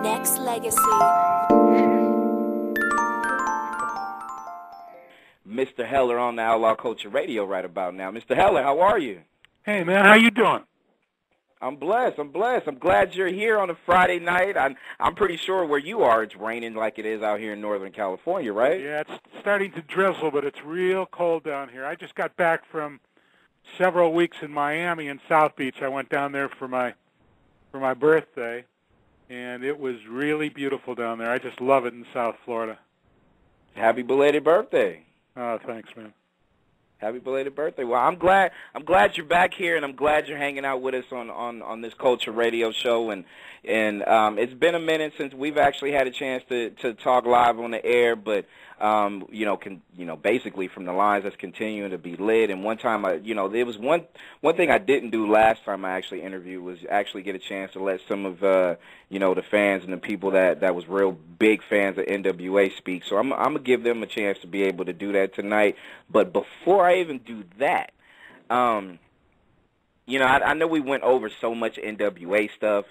Nexxlegacy. Mr. Heller on the Outlaw Culture Radio right about now. Mr. Heller, how are you? Hey, man, how you doing? I'm blessed. I'm glad you're here on a Friday night. I'm pretty sure where you are it's raining like it is out here in Northern California, right? Yeah, it's starting to drizzle, but it's real cold down here. I just got back from several weeks in Miami and South Beach. I went down there for my birthday, and it was really beautiful down there. I just love it in South Florida. Happy belated birthday. Oh, thanks, man. Happy belated birthday. Well, I'm glad you're back here, and I'm glad you're hanging out with us on this Culture Radio show. And it's been a minute since we've actually had a chance to talk live on the air, but basically from the lines that's continuing to be lit. And one time, there was one thing I didn't do last time I actually interviewed was actually get a chance to let some of the fans and the people that was real big fans of NWA speak. So I'm gonna give them a chance to be able to do that tonight. But before I even do that, I know we went over so much NWA stuff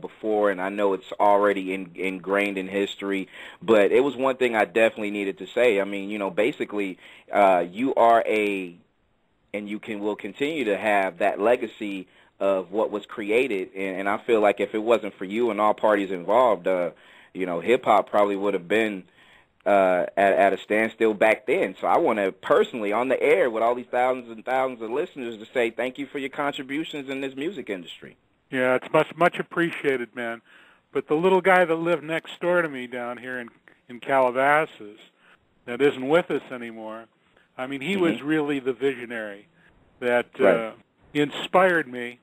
before, and I know it's already ingrained in history, but it was one thing I definitely needed to say. I mean, basically, you are and will continue to have that legacy of what was created, and I feel like if it wasn't for you and all parties involved, hip-hop probably would have been at a standstill back then. So I want to personally, on the air with all these thousands and thousands of listeners, to say thank you for your contributions in this music industry. Yeah, it's much appreciated, man. But the little guy that lived next door to me down here in Calabasas that isn't with us anymore, I mean, he was really the visionary that inspired me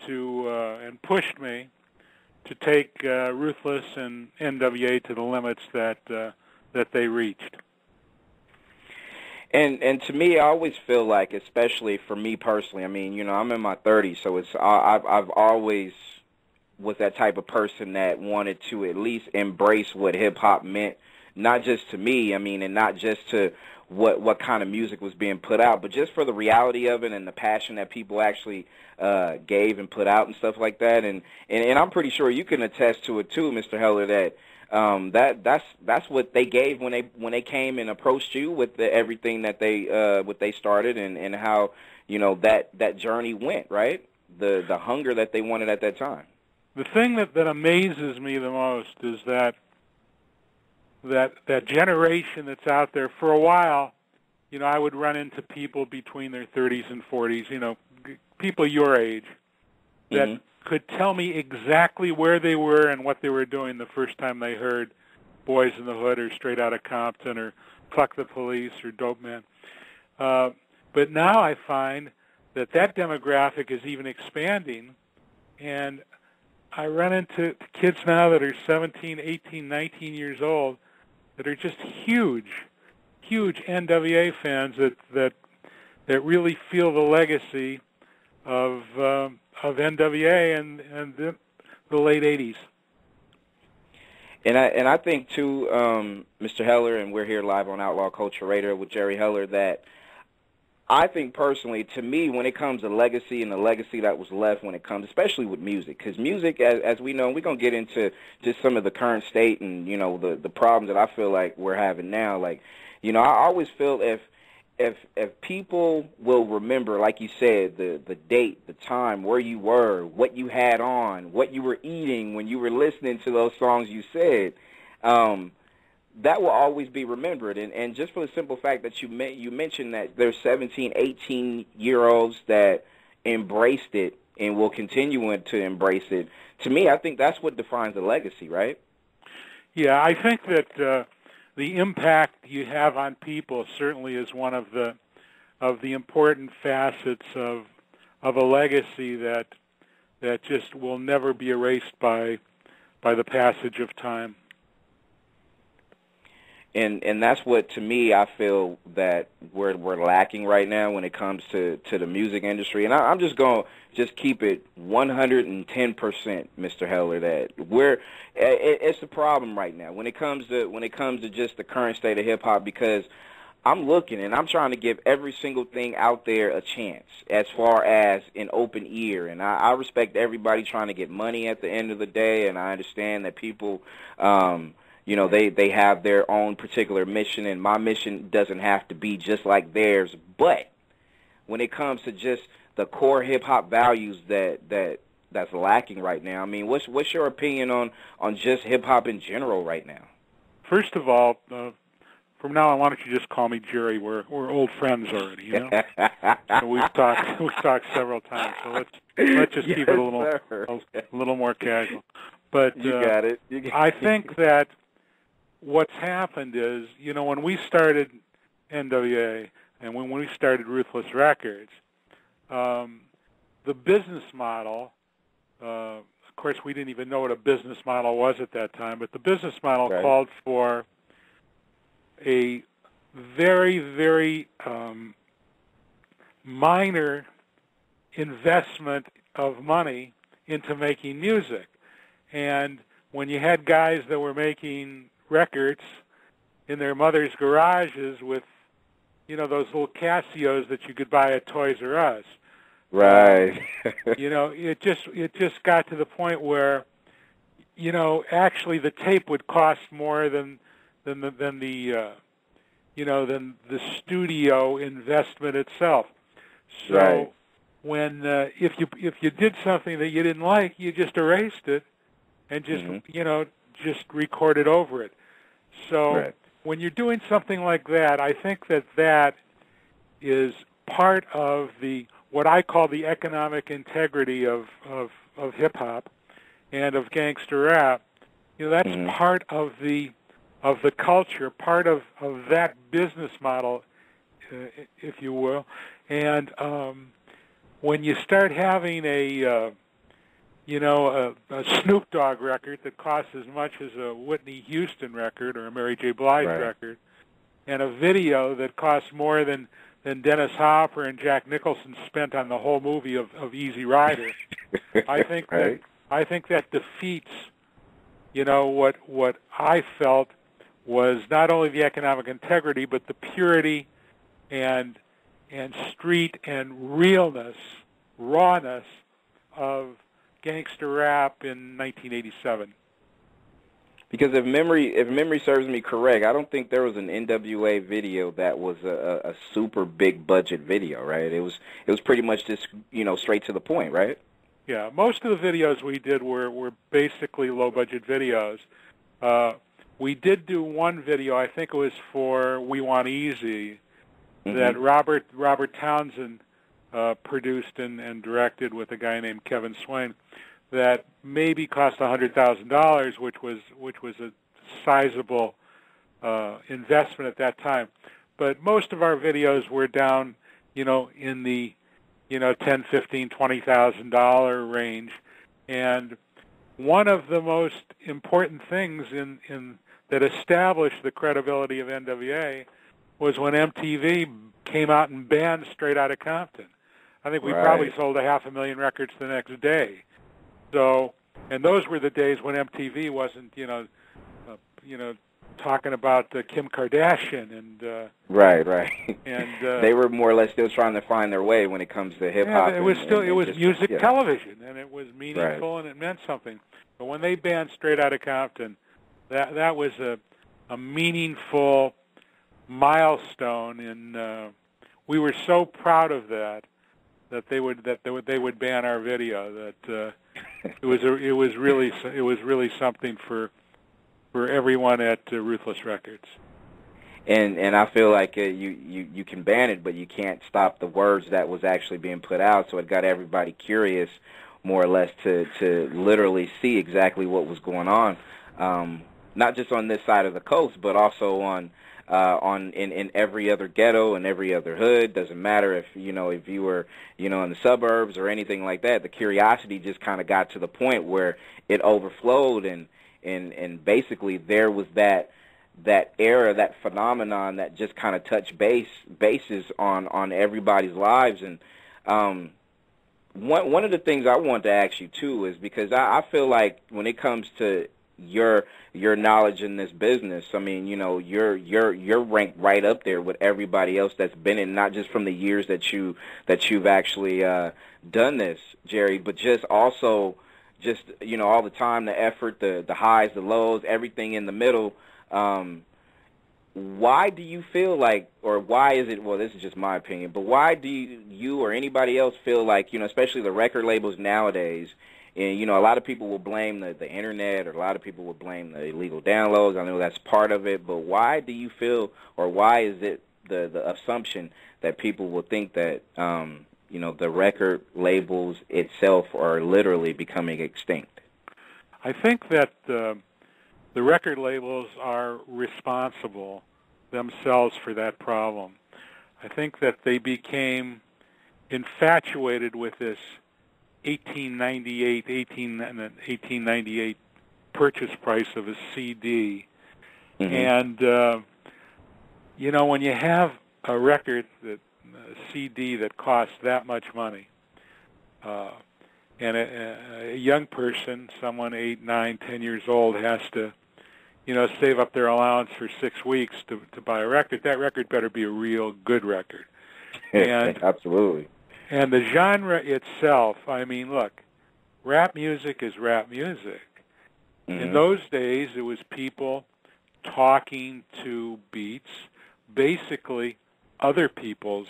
to and pushed me to take Ruthless and NWA to the limits that they reached. And to me, I always feel like, especially for me personally, I mean, I'm in my 30s, so I've always was that type of person that wanted to at least embrace what hip-hop meant, not just to me, I mean, and not just to what kind of music was being put out, but just for the reality of it and the passion that people actually gave and put out and stuff like that. And I'm pretty sure you can attest to it too, Mr. Heller, that that's what they gave when they came and approached you with everything that what they started and how that journey went, right? The hunger that they wanted at that time. The thing that amazes me the most is that generation that's out there. For a while, I would run into people between their 30s and 40s, people your age, that could tell me exactly where they were and what they were doing the first time they heard Boys in the Hood or Straight Outta Compton or Fuck the Police or Dope Man. But now I find that demographic is even expanding, and I run into kids now that are 17, 18, 19 years old that are just huge NWA fans that really feel the legacy of NWA and the late 80s. And I think too, Mr. Heller, and we're here live on Outlaw Culture Radio with Jerry Heller, that I think personally, to me, when it comes to legacy and the legacy that was left when it comes, especially with music, because music, as we know, we're going to get into just some of the current state and, the problems that I feel like we're having now. Like, I always feel if people will remember, like you said, the date, the time, where you were, what you had on, what you were eating when you were listening to those songs you said, that will always be remembered. And just for the simple fact that you mentioned that there's 17, 18-year-olds that embraced it and will continue to embrace it, to me, I think that's what defines the legacy, right? Yeah, I think that the impact you have on people certainly is one of the important facets of a legacy that just will never be erased by the passage of time. And that's what, to me, I feel that we're lacking right now when it comes to the music industry. And I'm just going to keep it 110%, Mr. Heller, that it's a problem right now when it comes to just the current state of hip hop, because I'm looking, and I'm trying to give every single thing out there a chance as far as an open ear. And I respect everybody trying to get money at the end of the day, and I understand that people, you know, they have their own particular mission, and my mission doesn't have to be just like theirs. But when it comes to just the core hip-hop values that's lacking right now, I mean, what's your opinion on just hip-hop in general right now? First of all, from now on, why don't you just call me Jerry? We're old friends already, you know. So we've talked several times. So let's just keep it a little more casual. But you got it. I think that what's happened is, you know, when we started NWA and when we started Ruthless Records, the business model. Of course, we didn't even know what a business model was at that time, but the business model called for a very, very minor investment of money into making music. And when you had guys that were making records in their mother's garages with, you know, those little Casios that you could buy at Toys R Us, right? You know, it just got to the point where, you know, actually the tape would cost more than the studio investment itself. So when if you did something that you didn't like, you just erased it and just you know, just recorded over it. So when you're doing something like that, I think that is part of what I call the economic integrity of hip hop and of gangster rap. You know, that's part of the culture, part of that business model, if you will. And when you start having a Snoop Dogg record that costs as much as a Whitney Houston record or a Mary J. Blige record, and a video that costs more than Dennis Hopper and Jack Nicholson spent on the whole movie of Easy Rider, I think that defeats, you know, what I felt was not only the economic integrity, but the purity and street and realness, rawness of gangster rap in 1987. Because if memory serves me correct, I don't think there was an NWA video that was a super big budget video, right? It was pretty much just, you know, straight to the point, right? Yeah, most of the videos we did were basically low budget videos. We did do one video, I think it was for We Want Easy, that Robert Townsend produced and directed with a guy named Kevin Swain, that maybe cost $100,000, which was a sizable investment at that time. But most of our videos were down, you know, in the, you know, $10,000, $15,000, $20,000 range. And one of the most important things in that established the credibility of NWA was when MTV came out and banned Straight Outta Compton. I think we probably sold 500,000 records the next day. So, and those were the days when MTV wasn't, you know, talking about Kim Kardashian and and they were more or less still trying to find their way when it comes to hip hop. Yeah, it was music television, and it was meaningful and it meant something. But when they banned Straight Outta Compton, that was a meaningful milestone, and we were so proud of that they would ban our video. That it was really something for everyone at Ruthless Records. And I feel like you can ban it, but you can't stop the words that was actually being put out. So it got everybody curious, more or less, to literally see exactly what was going on, not just on this side of the coast, but also in every other ghetto and every other hood. Doesn't matter if you were in the suburbs or anything like that. The curiosity just kind of got to the point where it overflowed, and basically there was that era, that phenomenon that just kind of touched bases on everybody's lives. And one of the things I wanted to ask you too is because I feel like when it comes to your knowledge in this business. I mean, you know, you're ranked right up there with everybody else that's been in, not just from the years that you've actually done this, Jerry, but just also just, you know, all the time, the effort, the highs, the lows, everything in the middle. Why do you feel like, or why is it, well, this is just my opinion, but why do you or anybody else feel like, you know, especially the record labels nowadays, and, you know, a lot of people will blame the internet, or a lot of people will blame the illegal downloads. I know that's part of it, but why do you feel, or why is it the assumption that people will think that, you know, the record labels itself are literally becoming extinct? I think that the record labels are responsible themselves for that problem. I think that they became infatuated with this 1898 purchase price of a CD. Mm-hmm. And, you know, when you have a record, a CD that costs that much money, and a young person, someone 8, 9, 10 years old, has to, you know, save up their allowance for 6 weeks to buy a record, that record better be a real good record. And absolutely. And the genre itself, I mean, look, rap music is rap music. Mm-hmm. In those days, it was people talking to beats, basically other people's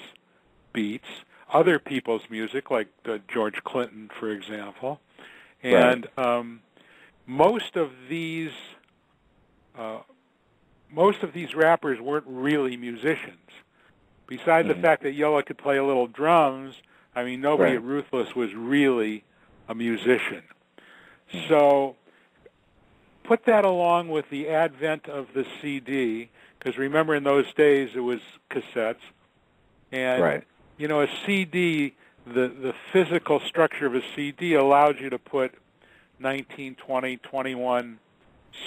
beats, other people's music, like George Clinton, for example. And right. Most of these rappers weren't really musicians. Besides the fact that Yola could play a little drums, I mean, nobody at Ruthless was really a musician. So put that along with the advent of the CD, because remember in those days it was cassettes. And, you know, a CD, the physical structure of a CD allowed you to put 19, 20, 21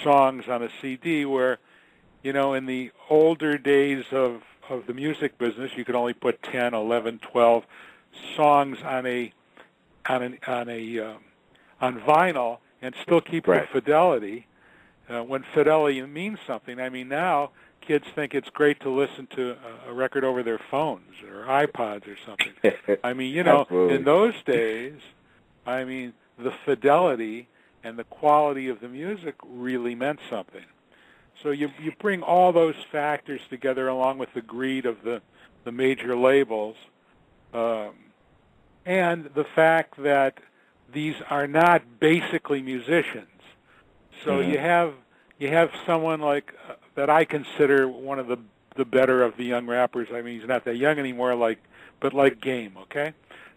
songs on a CD where, you know, in the older days of the music business, you could only put 10, 11, 12 songs on vinyl and still keep the fidelity. When fidelity means something, I mean, now kids think it's great to listen to a record over their phones or iPods or something. I mean, you know, in those days, I mean, the fidelity and the quality of the music really meant something. So you bring all those factors together along with the greed of the major labels, and the fact that these are not basically musicians. So you have someone like that I consider one of the better of the young rappers. I mean, he's not that young anymore, but like Game, okay?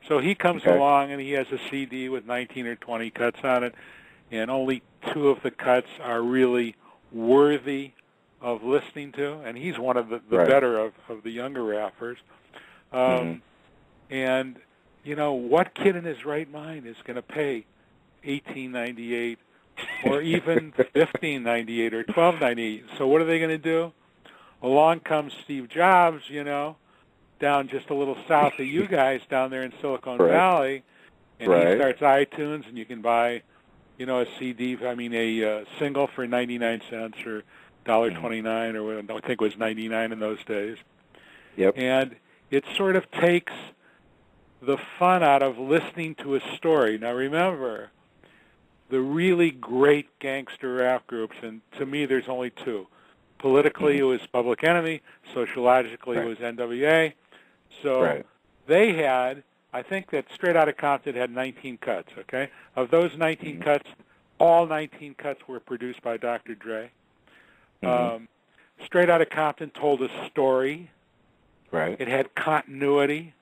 So he comes along and he has a CD with 19 or 20 cuts on it, and only 2 of the cuts are really worthy of listening to, and he's one of the better of the younger rappers. And, you know, what kid in his right mind is going to pay $18.98 or even $15.98 or $12.98? So what are they going to do? Along comes Steve Jobs, you know, down just a little south of you guys down there in Silicon Valley, and he starts iTunes, and you can buy, you know, a CD, I mean, a single for 99 cents or $1.29 or I think it was 99 in those days. Yep. And it sort of takes the fun out of listening to a story. Now, remember, the really great gangster rap groups, and to me there's only 2. Politically, it was Public Enemy. Sociologically, it was NWA. So they had, I think that Straight Outta Compton had 19 cuts, okay? Of those 19 cuts, all 19 cuts were produced by Dr. Dre. Straight Outta Compton told a story. It had continuity.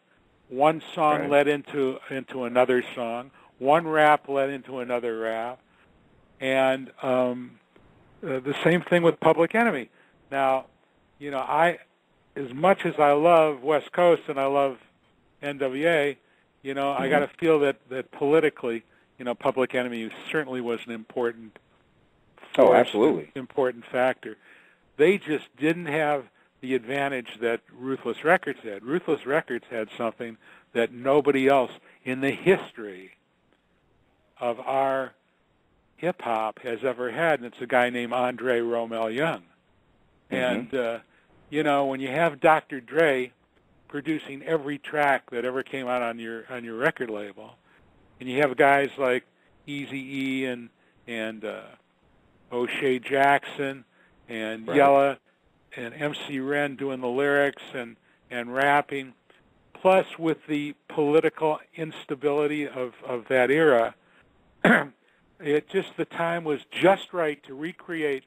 One song led into another song. One rap led into another rap. And the same thing with Public Enemy. Now, you know, as much as I love West Coast and I love NWA, you know, I got to feel that politically, you know, Public Enemy certainly was an important important factor. They just didn't have the advantage that Ruthless Records had. Ruthless Records had something that nobody else in the history of our hip-hop has ever had, and it's a guy named Andre Romel Young. And, when you have Dr. Dre producing every track that ever came out on your record label, and you have guys like Eazy-E and O'Shea Jackson and Yella and MC Ren doing the lyrics and rapping, plus with the political instability of that era, the time was just right to recreate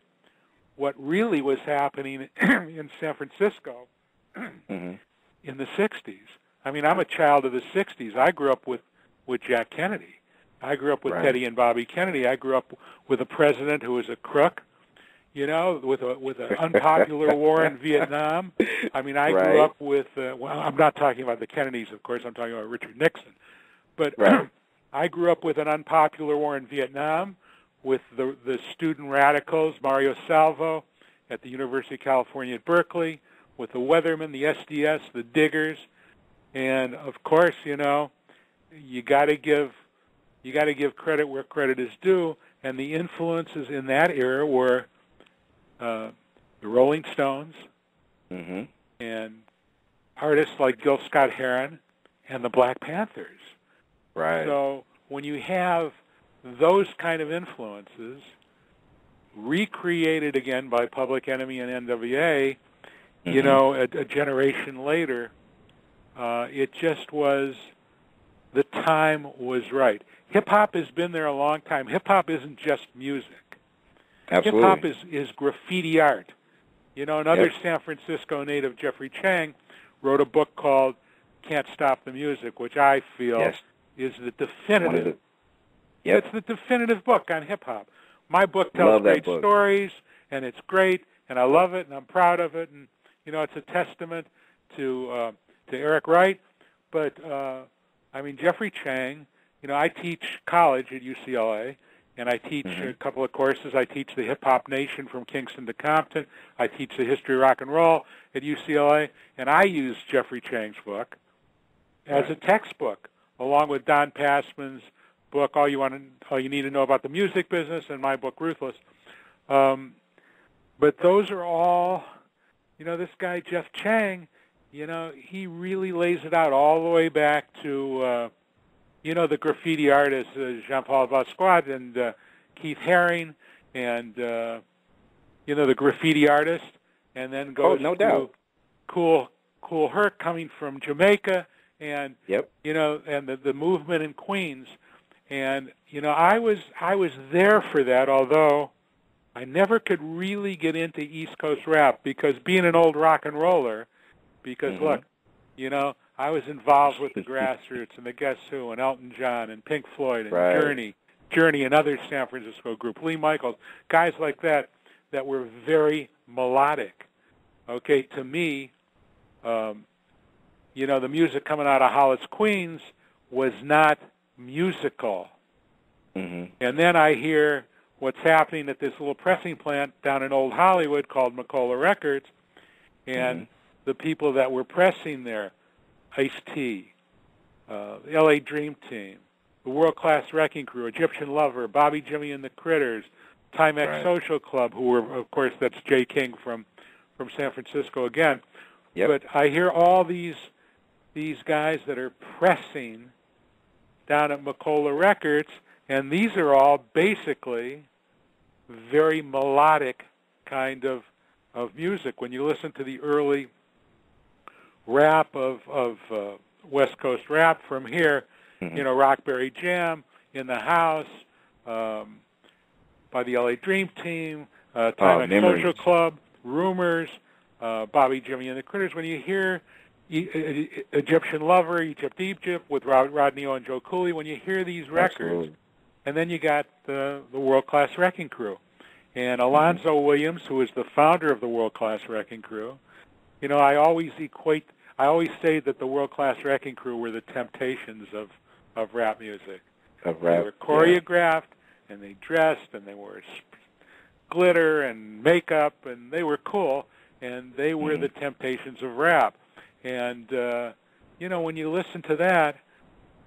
what really was happening in San Francisco in the 60s. I mean, I'm a child of the 60s. I grew up with Jack Kennedy. I grew up with Teddy and Bobby Kennedy. I grew up with a president who was a crook, with an unpopular war in Vietnam. I mean, I grew up with, I'm not talking about the Kennedys, of course. I'm talking about Richard Nixon. But I grew up with an unpopular war in Vietnam, with the student radicals, Mario Salvo at the University of California at Berkeley, with the Weathermen, the SDS, the Diggers, and of course, you got to give credit where credit is due, and the influences in that era were the Rolling Stones and artists like Gil Scott-Heron and the Black Panthers. Right. So when you have those kind of influences recreated again by Public Enemy and NWA, a generation later, it just was, the time was right. Hip-hop has been there a long time. Hip-hop isn't just music. Absolutely. Hip-hop is graffiti art. Another San Francisco native, Jeffrey Chang, wrote a book called Can't Stop the Music, which I feel is the definitive. It's the definitive book on hip-hop. My book tells great stories, and it's great, and I love it, and I'm proud of it, and it's a testament to Eric Wright. But Jeffrey Chang. I teach college at UCLA, and I teach a couple of courses. I teach the Hip Hop Nation from Kingston to Compton. I teach the history of rock and roll at UCLA, and I use Jeffrey Chang's book as a textbook, along with Don Passman's book, All You Need to Know About the Music Business, and my book, Ruthless. But those are all, this guy, Jeff Chang, he really lays it out all the way back to, the graffiti artists, Jean-Paul Vasquez and Keith Haring, and, the graffiti artist, and then goes to Cool Herc coming from Jamaica, and, and the movement in Queens. And, I was there for that, although I never could really get into East Coast rap, because being an old rock and roller, look, I was involved with the Grassroots and the Guess Who and Elton John and Pink Floyd and Journey and other San Francisco group, Lee Michaels, guys like that were very melodic. Okay, to me, the music coming out of Hollis, Queens was not musical. And then I hear what's happening at this little pressing plant down in Old Hollywood called McCullough Records, and the people that were pressing there, Ice-T, the L.A. Dream Team, the World Class Wrecking Crew, Egyptian Lover, Bobby Jimmy and the Critters, Timex Social Club, who were, of course, that's Jay King from San Francisco again. But I hear all these guys that are pressing down at McCullough Records, and these are all basically very melodic kind of music. When you listen to the early rap of West Coast rap from here, Rockberry Jam, In the House, by the L.A. Dream Team, Timex Social Club, Rumors, Bobby Jimmy and the Critters. When you hear Egyptian Lover, Egypt with Rodney O and Joe Cooley, when you hear these records, and then you got the World Class Wrecking Crew. And Alonzo Williams, who is the founder of the World Class Wrecking Crew, I always say that the World Class Wrecking Crew were the Temptations of rap music. They were choreographed, and they dressed, and they wore glitter and makeup, and they were cool, and they were the Temptations of rap. And, when you listen to that,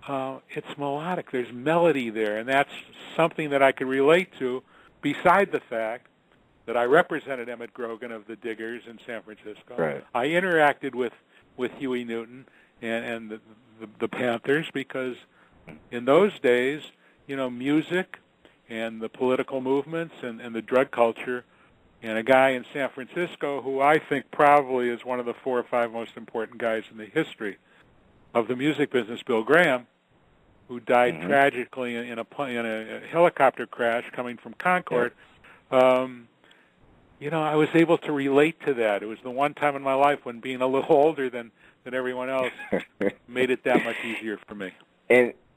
it's melodic. There's melody there, and that's something that I can relate to, beside the fact that I represented Emmett Grogan of the Diggers in San Francisco. Right. I interacted with Huey Newton and the Panthers, because in those days, music and the political movements and the drug culture, and a guy in San Francisco who I think probably is one of the 4 or 5 most important guys in the history of the music business, Bill Graham, who died tragically in a helicopter crash coming from Concord. I was able to relate to that. It was the one time in my life when being a little older than everyone else made it that much easier for me.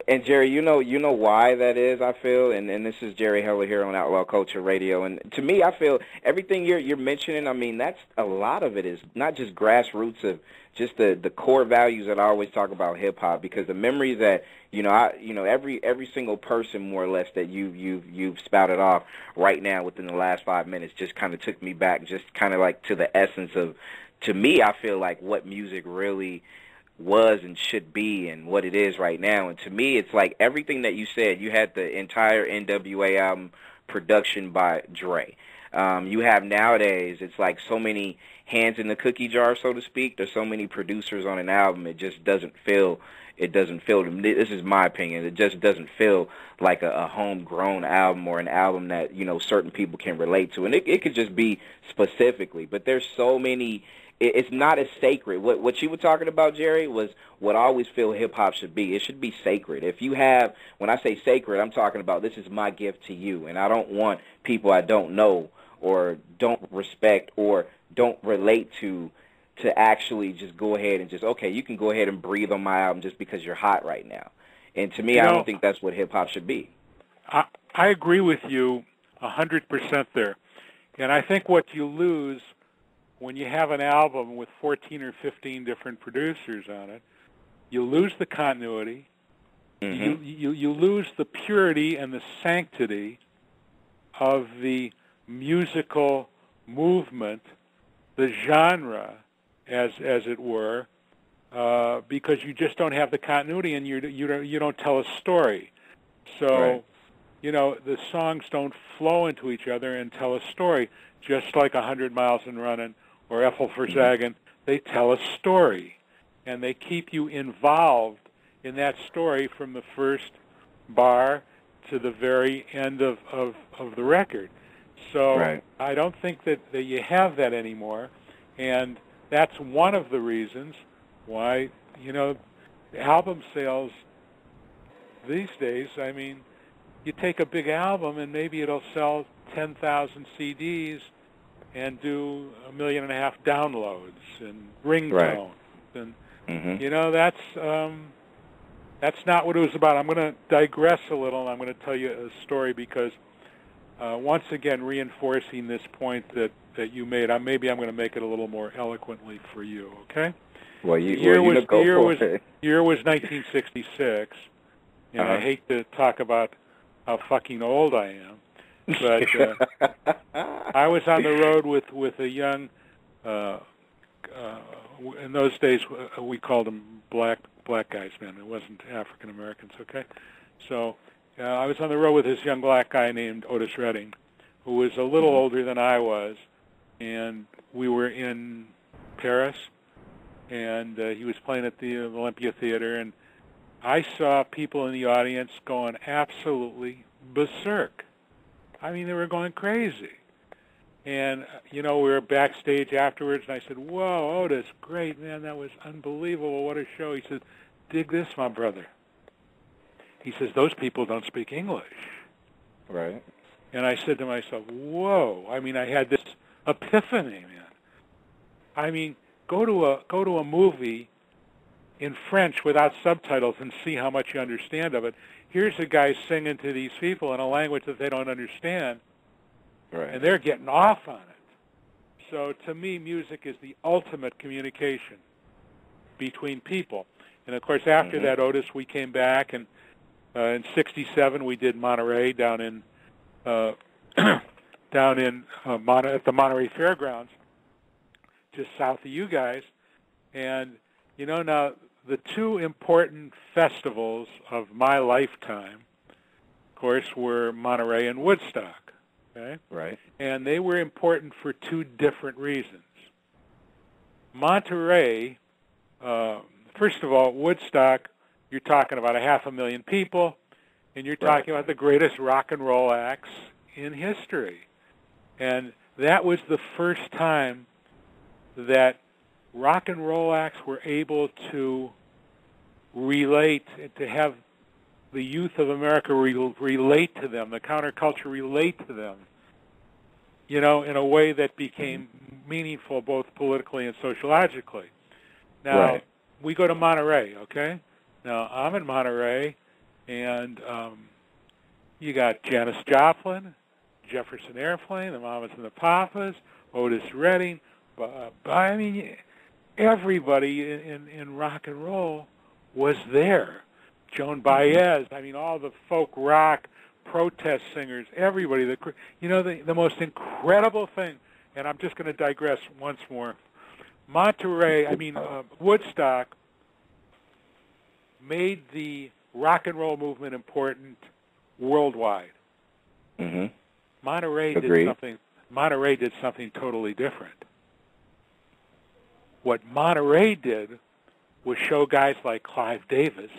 And Jerry, you know why that is, I feel, and this is Jerry Heller here on Outlaw Culture Radio. And to me, I feel everything you're mentioning, I mean, that's a lot of it is not just grassroots of just the core values that I always talk about hip hop, because the memories that every single person more or less that you've spouted off right now within the last 5 minutes just kind of took me back, just kind of like to the essence of, to me, I feel like what music really was and should be and what it is right now. And to me, it's like everything that you said. You had the entire NWA album production by Dre. You have nowadays, it's like so many hands in the cookie jar, so to speak. There's so many producers on an album. It just doesn't feel, this is my opinion, it just doesn't feel like a homegrown album or an album that, certain people can relate to. And it could just be specifically, but there's so many. It's not as sacred. What you were talking about, Jerry, was what I always feel hip-hop should be. It should be sacred. If you have, when I say sacred, I'm talking about this is my gift to you, and I don't want people I don't know or don't respect or don't relate to actually just go ahead and just, okay, you can go ahead and breathe on my album just because you're hot right now. And to me, I don't think that's what hip-hop should be. I agree with you 100% there. And I think what you lose when you have an album with 14 or 15 different producers on it, you lose the continuity, you lose the purity and the sanctity of the musical movement, the genre, as it were, because you just don't have the continuity and you don't tell a story. So, the songs don't flow into each other and tell a story, just like 100 Miles and Running or Ethel Versagen. They tell a story, and they keep you involved in that story from the first bar to the very end of the record. So I don't think that you have that anymore, and that's one of the reasons why, album sales these days, I mean, you take a big album and maybe it'll sell 10,000 CDs and do 1.5 million downloads and ringtones, and that's not what it was about. I'm going to digress a little, and I'm going to tell you a story because once again, reinforcing this point that you made, maybe I'm going to make it a little more eloquently for you. Okay? Well, the year was 1966, and I hate to talk about how fucking old I am. But I was on the road with a young, in those days we called them black guys, man. It wasn't African Americans, okay? So I was on the road with this young black guy named Otis Redding, who was a little older than I was, and we were in Paris, and he was playing at the Olympia Theater, and I saw people in the audience going absolutely berserk. I mean, they were going crazy. And, we were backstage afterwards, and I said, whoa, Otis, great, man, that was unbelievable. What a show. He said, dig this, my brother. He says, those people don't speak English. Right. And I said to myself, whoa. I mean, I had this epiphany, man. I mean, go to a movie in French without subtitles and see how much you understand of it. Here's a guy singing to these people in a language that they don't understand, and they're getting off on it. So to me, music is the ultimate communication between people. And, of course, after that, Otis, we came back, and in '67 we did Monterey down in at the Monterey Fairgrounds, just south of you guys. And, now the two important festivals of my lifetime, of course, were Monterey and Woodstock. Okay? Right. And they were important for two different reasons. Monterey, first of all, Woodstock, you're talking about 500,000 people, and you're talking about the greatest rock and roll acts in history. And that was the first time that rock and roll acts were able to relate, to have the youth of America relate to them, the counterculture relate to them, you know, in a way that became meaningful both politically and sociologically. Now, we go to Monterey, okay? Now, I'm in Monterey, and you got Janis Joplin, Jefferson Airplane, the Mamas and the Papas, Otis Redding. I mean, everybody in rock and roll was there. Joan Baez, I mean, all the folk rock protest singers, everybody. You know, the most incredible thing, and I'm just going to digress once more. Woodstock made the rock and roll movement important worldwide. Mm-hmm. Monterey did something totally different. What Monterey did was show guys like Clive Davis,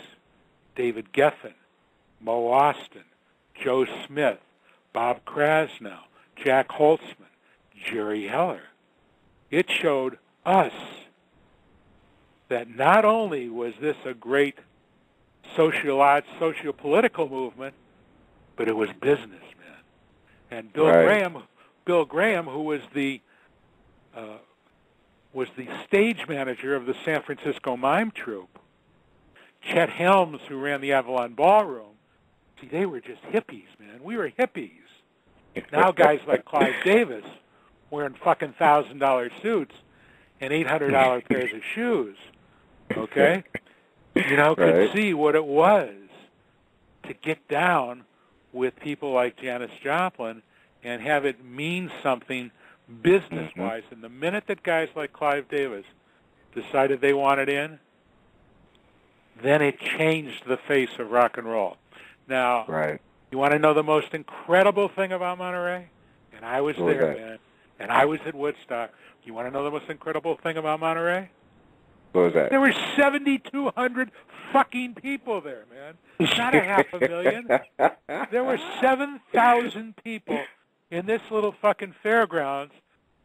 David Geffen, Mo Austin, Joe Smith, Bob Krasnow, Jack Holtzman, Jerry Heller. It showed us that not only was this a great socio-political movement, but it was business, man. And Bill Graham, who was the stage manager of the San Francisco Mime Troupe, Chet Helms, who ran the Avalon Ballroom, see, they were just hippies, man. We were hippies. Now guys like Clive Davis wearing fucking $1,000 suits and $800 pairs of shoes, okay? You know, could see what it was to get down with people like Janis Joplin and have it mean something business-wise. And the minute that guys like Clive Davis decided they wanted in, then it changed the face of rock and roll. Now, you want to know the most incredible thing about Monterey? And I was there, man. And I was at Woodstock. You want to know the most incredible thing about Monterey? What was that? There were 7,200 fucking people there, man. Not 500,000. There were 7,000 people in this little fucking fairgrounds,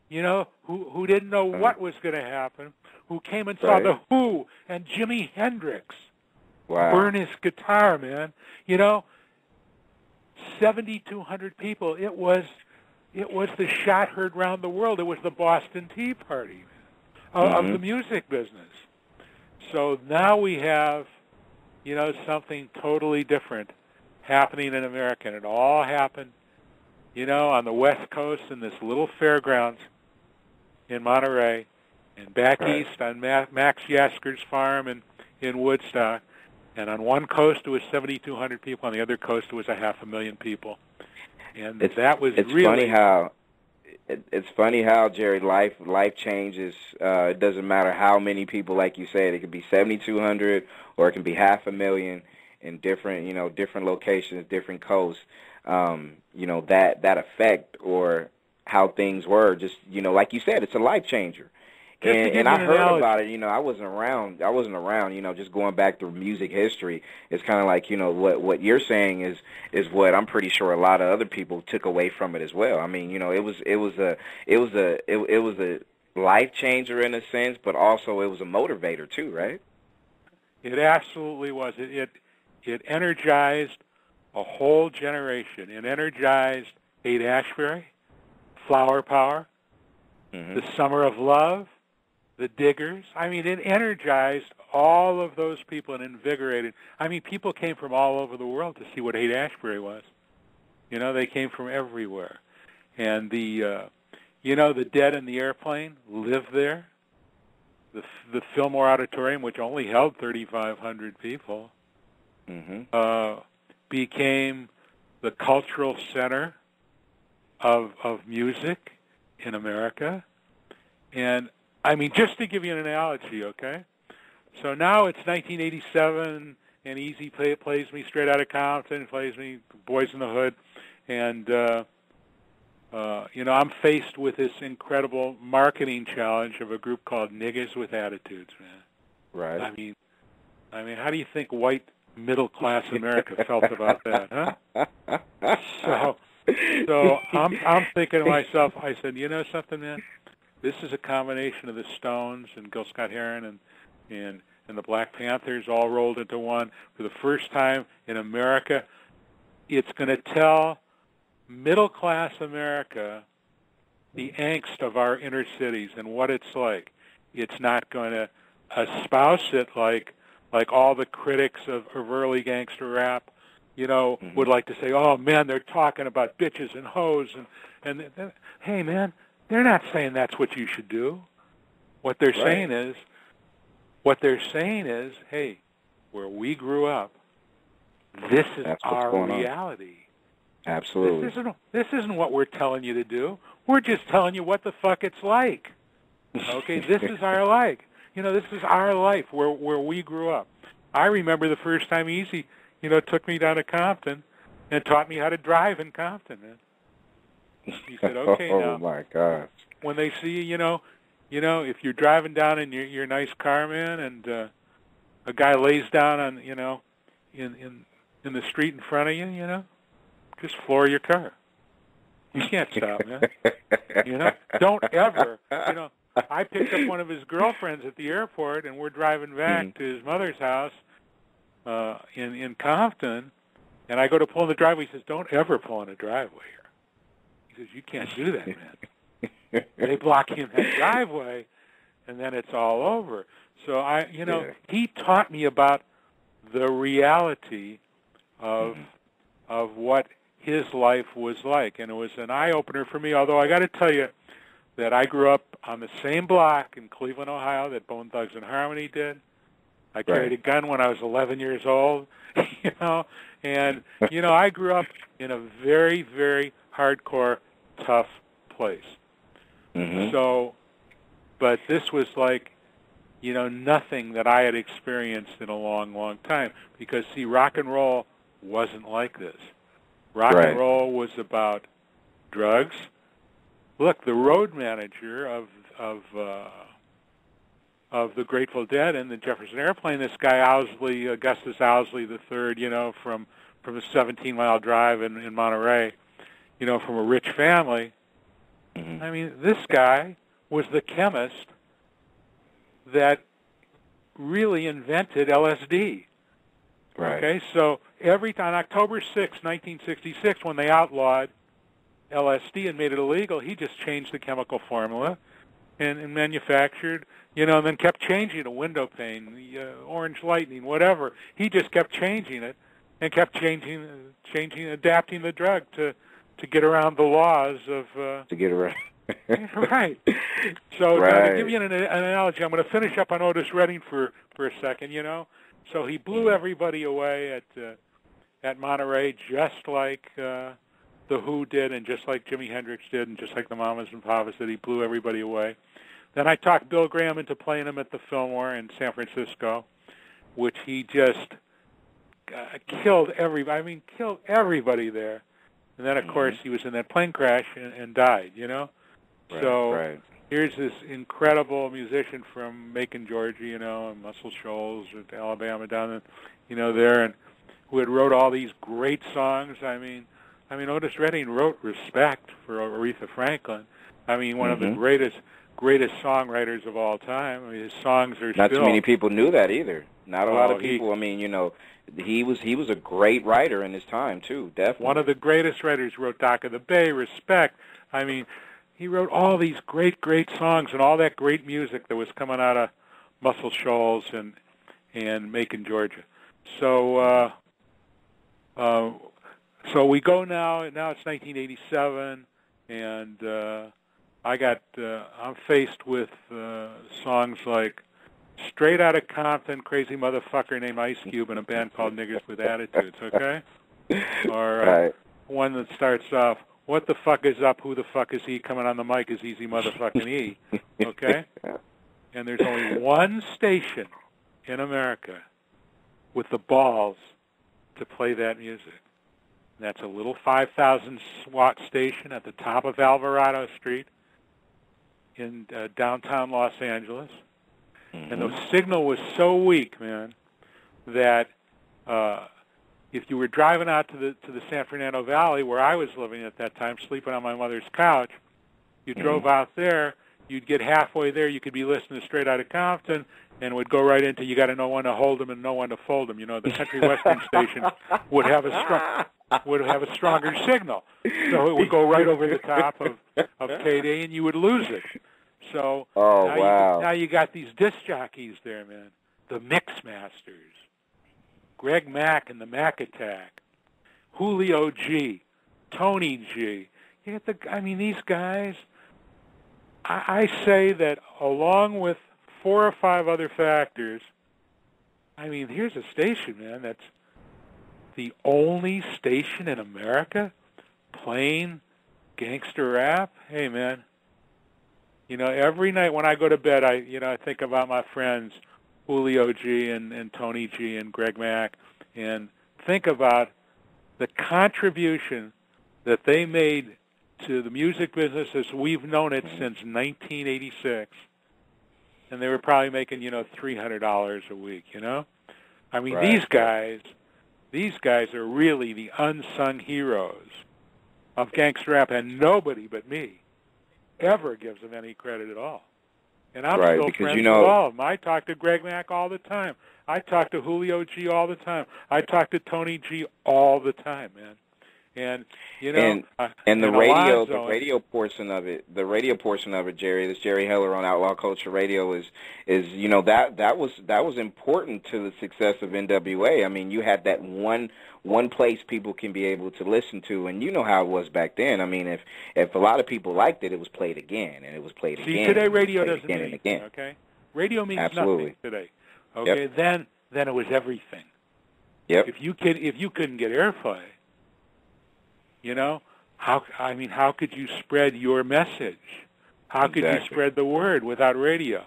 you know, who didn't know what was going to happen, who came and saw The Who and Jimi Hendrix burn his guitar, man. You know, 7,200 people. It was the shot heard round the world. It was the Boston Tea Party of the music business. So now we have, you know, something totally different happening in America. And it all happened, you know, on the West Coast in this little fairgrounds in Monterey, and back east on Max Yasker's farm in Woodstock. And on one coast it was 7,200 people. On the other coast it was 500,000 people. And that was really... It's funny how, Jerry, life changes. It doesn't matter how many people, like you said. It could be 7,200 or it can be 500,000 in different locations, different coasts. You know, that effect or how things were, just, you know, like you said, it's a life changer. And I heard about it, you know, I wasn't around, you know, just going back through music history. It's kind of like, you know, what you're saying is what I'm pretty sure a lot of other people took away from it as well. I mean, you know, it was a life changer in a sense, but also it was a motivator too, right? It absolutely was. It energized a whole generation. It energized Haight-Ashbury, Flower Power, the Summer of Love, the Diggers. I mean, it energized all of those people and invigorated. I mean, people came from all over the world to see what Haight-Ashbury was. You know, they came from everywhere. And the Dead and the Airplane lived there. The Fillmore Auditorium, which only held 3,500 people, became the cultural center of music in America. And I mean, just to give you an analogy, okay? So now it's 1987, and Easy plays me Straight Outta Compton, plays me Boys in the Hood, and I'm faced with this incredible marketing challenge of a group called Niggas with Attitudes, man. Right. I mean, how do you think white middle-class America felt about that, huh? So I'm thinking to myself, I said, you know something, man? This is a combination of the Stones and Gil Scott-Heron and the Black Panthers all rolled into one. For the first time in America, it's going to tell middle-class America the angst of our inner cities and what it's like. It's not going to espouse it like all the critics of early gangster rap, would like to say, oh, man, they're talking about bitches and hoes. And hey, man, they're not saying that's what you should do. What they're saying is, hey, where we grew up, this is our reality. Absolutely. This isn't what we're telling you to do. We're just telling you what the fuck it's like. Okay, this is our life. This is our life where we grew up. I remember the first time Easy, took me down to Compton and taught me how to drive in Compton, man. He said, okay, now. Oh my gosh. When they see you, if you're driving down in your nice car, man, and a guy lays down on, in the street in front of you, just floor your car. You can't stop, man. Don't ever, I picked up one of his girlfriends at the airport, and we're driving back to his mother's house in Compton, and I go to pull in the driveway. He says, don't ever pull in a driveway here. He says, you can't do that, man. They block you in that driveway, and then it's all over. So he taught me about the reality of what his life was like, and it was an eye-opener for me, although I got to tell you that I grew up on the same block in Cleveland, Ohio that Bone Thugs and Harmony did. I carried a gun when I was 11 years old, and, I grew up in a very, very hardcore, tough place. So, but this was like, nothing that I had experienced in a long, long time, because, see, rock and roll wasn't like this. Rock and roll was about drugs. Look, the road manager of the Grateful Dead and the Jefferson Airplane, this guy Owsley, Augustus Owsley III, from a 17-mile drive in Monterey, from a rich family. I mean, this guy was the chemist that really invented LSD. Right. Okay, so on October 6, 1966, when they outlawed LSD and made it illegal, he just changed the chemical formula and manufactured, and then kept changing it, window pane, orange lightning, whatever. He just kept changing it and kept changing, adapting the drug to get around the laws of... to get around. Right. So to give you an analogy, I'm going to finish up on Otis Redding for a second, So he blew everybody away at Monterey, just like the Who did, and just like Jimi Hendrix did, and just like the Mamas and Papas did. He blew everybody away. Then I talked Bill Graham into playing him at the Fillmore in San Francisco, which he just killed everybody. I mean, killed everybody there. And then, of course, he was in that plane crash and died, Here's this incredible musician from Macon, Georgia, and Muscle Shoals, Alabama, down there, and who had wrote all these great songs. I mean, Otis Redding wrote "Respect" for Aretha Franklin. I mean, one of the greatest songwriters of all time. I mean, his songs are not too many people knew that either. Not a lot of people. He was a great writer in his time too. Definitely one of the greatest writers. Wrote "Dock of the Bay," "Respect." I mean, he wrote all these great songs and all that great music that was coming out of Muscle Shoals and Macon, Georgia. So so we go now. Now it's 1987, and I'm faced with songs like Straight Outta Compton, Crazy Motherfucker Named Ice Cube, and a band called Niggas with Attitudes, okay? Or one that starts off, what the fuck is up, who the fuck is he, coming on the mic is Easy Motherfucking E, okay? And there's only one station in America with the balls to play that music. That's a little 5,000 watt station at the top of Alvarado Street in downtown Los Angeles. And the signal was so weak, man, that if you were driving out to the San Fernando Valley, where I was living at that time, sleeping on my mother's couch, you drove out there, you'd get halfway there, you could be listening straight out of Compton, and would go right into you got to know when to hold them and know when to fold them. You know, the country western station would have a stronger signal, so it would go right over the top of KD, and you would lose it. So now you got these disc jockeys there, man, the Mix Masters, Greg Mack and the Mac Attack, Julio G, Tony G. You get these guys. I say that along with 4 or 5 other factors, here's a station, man, that's the only station in America playing gangster rap. Hey, man, every night when I go to bed, I think about my friends Julio G and Tony G and Greg Mack, and think about the contribution that they made to the music business as we've known it since 1986. And they were probably making, $300 a week, Right. These guys are really the unsung heroes of gangster rap, and nobody but me ever gives them any credit at all. And I'm still friends with all of them. I talk to Greg Mack all the time. I talk to Julio G all the time. I talk to Tony G all the time, man. And and the radio portion of it, Jerry, this Jerry Heller on Outlaw Culture Radio is that was important to the success of NWA. You had that one place people can be able to listen to, and you know how it was back then. If a lot of people liked it, it was played again, and it was played again. See, today radio doesn't mean anything, again. Okay? Radio means Absolutely. Nothing today. Okay, yep. Then it was everything. Yep. If you couldn't get airplay, how could you spread your message? How could you spread the word without radio?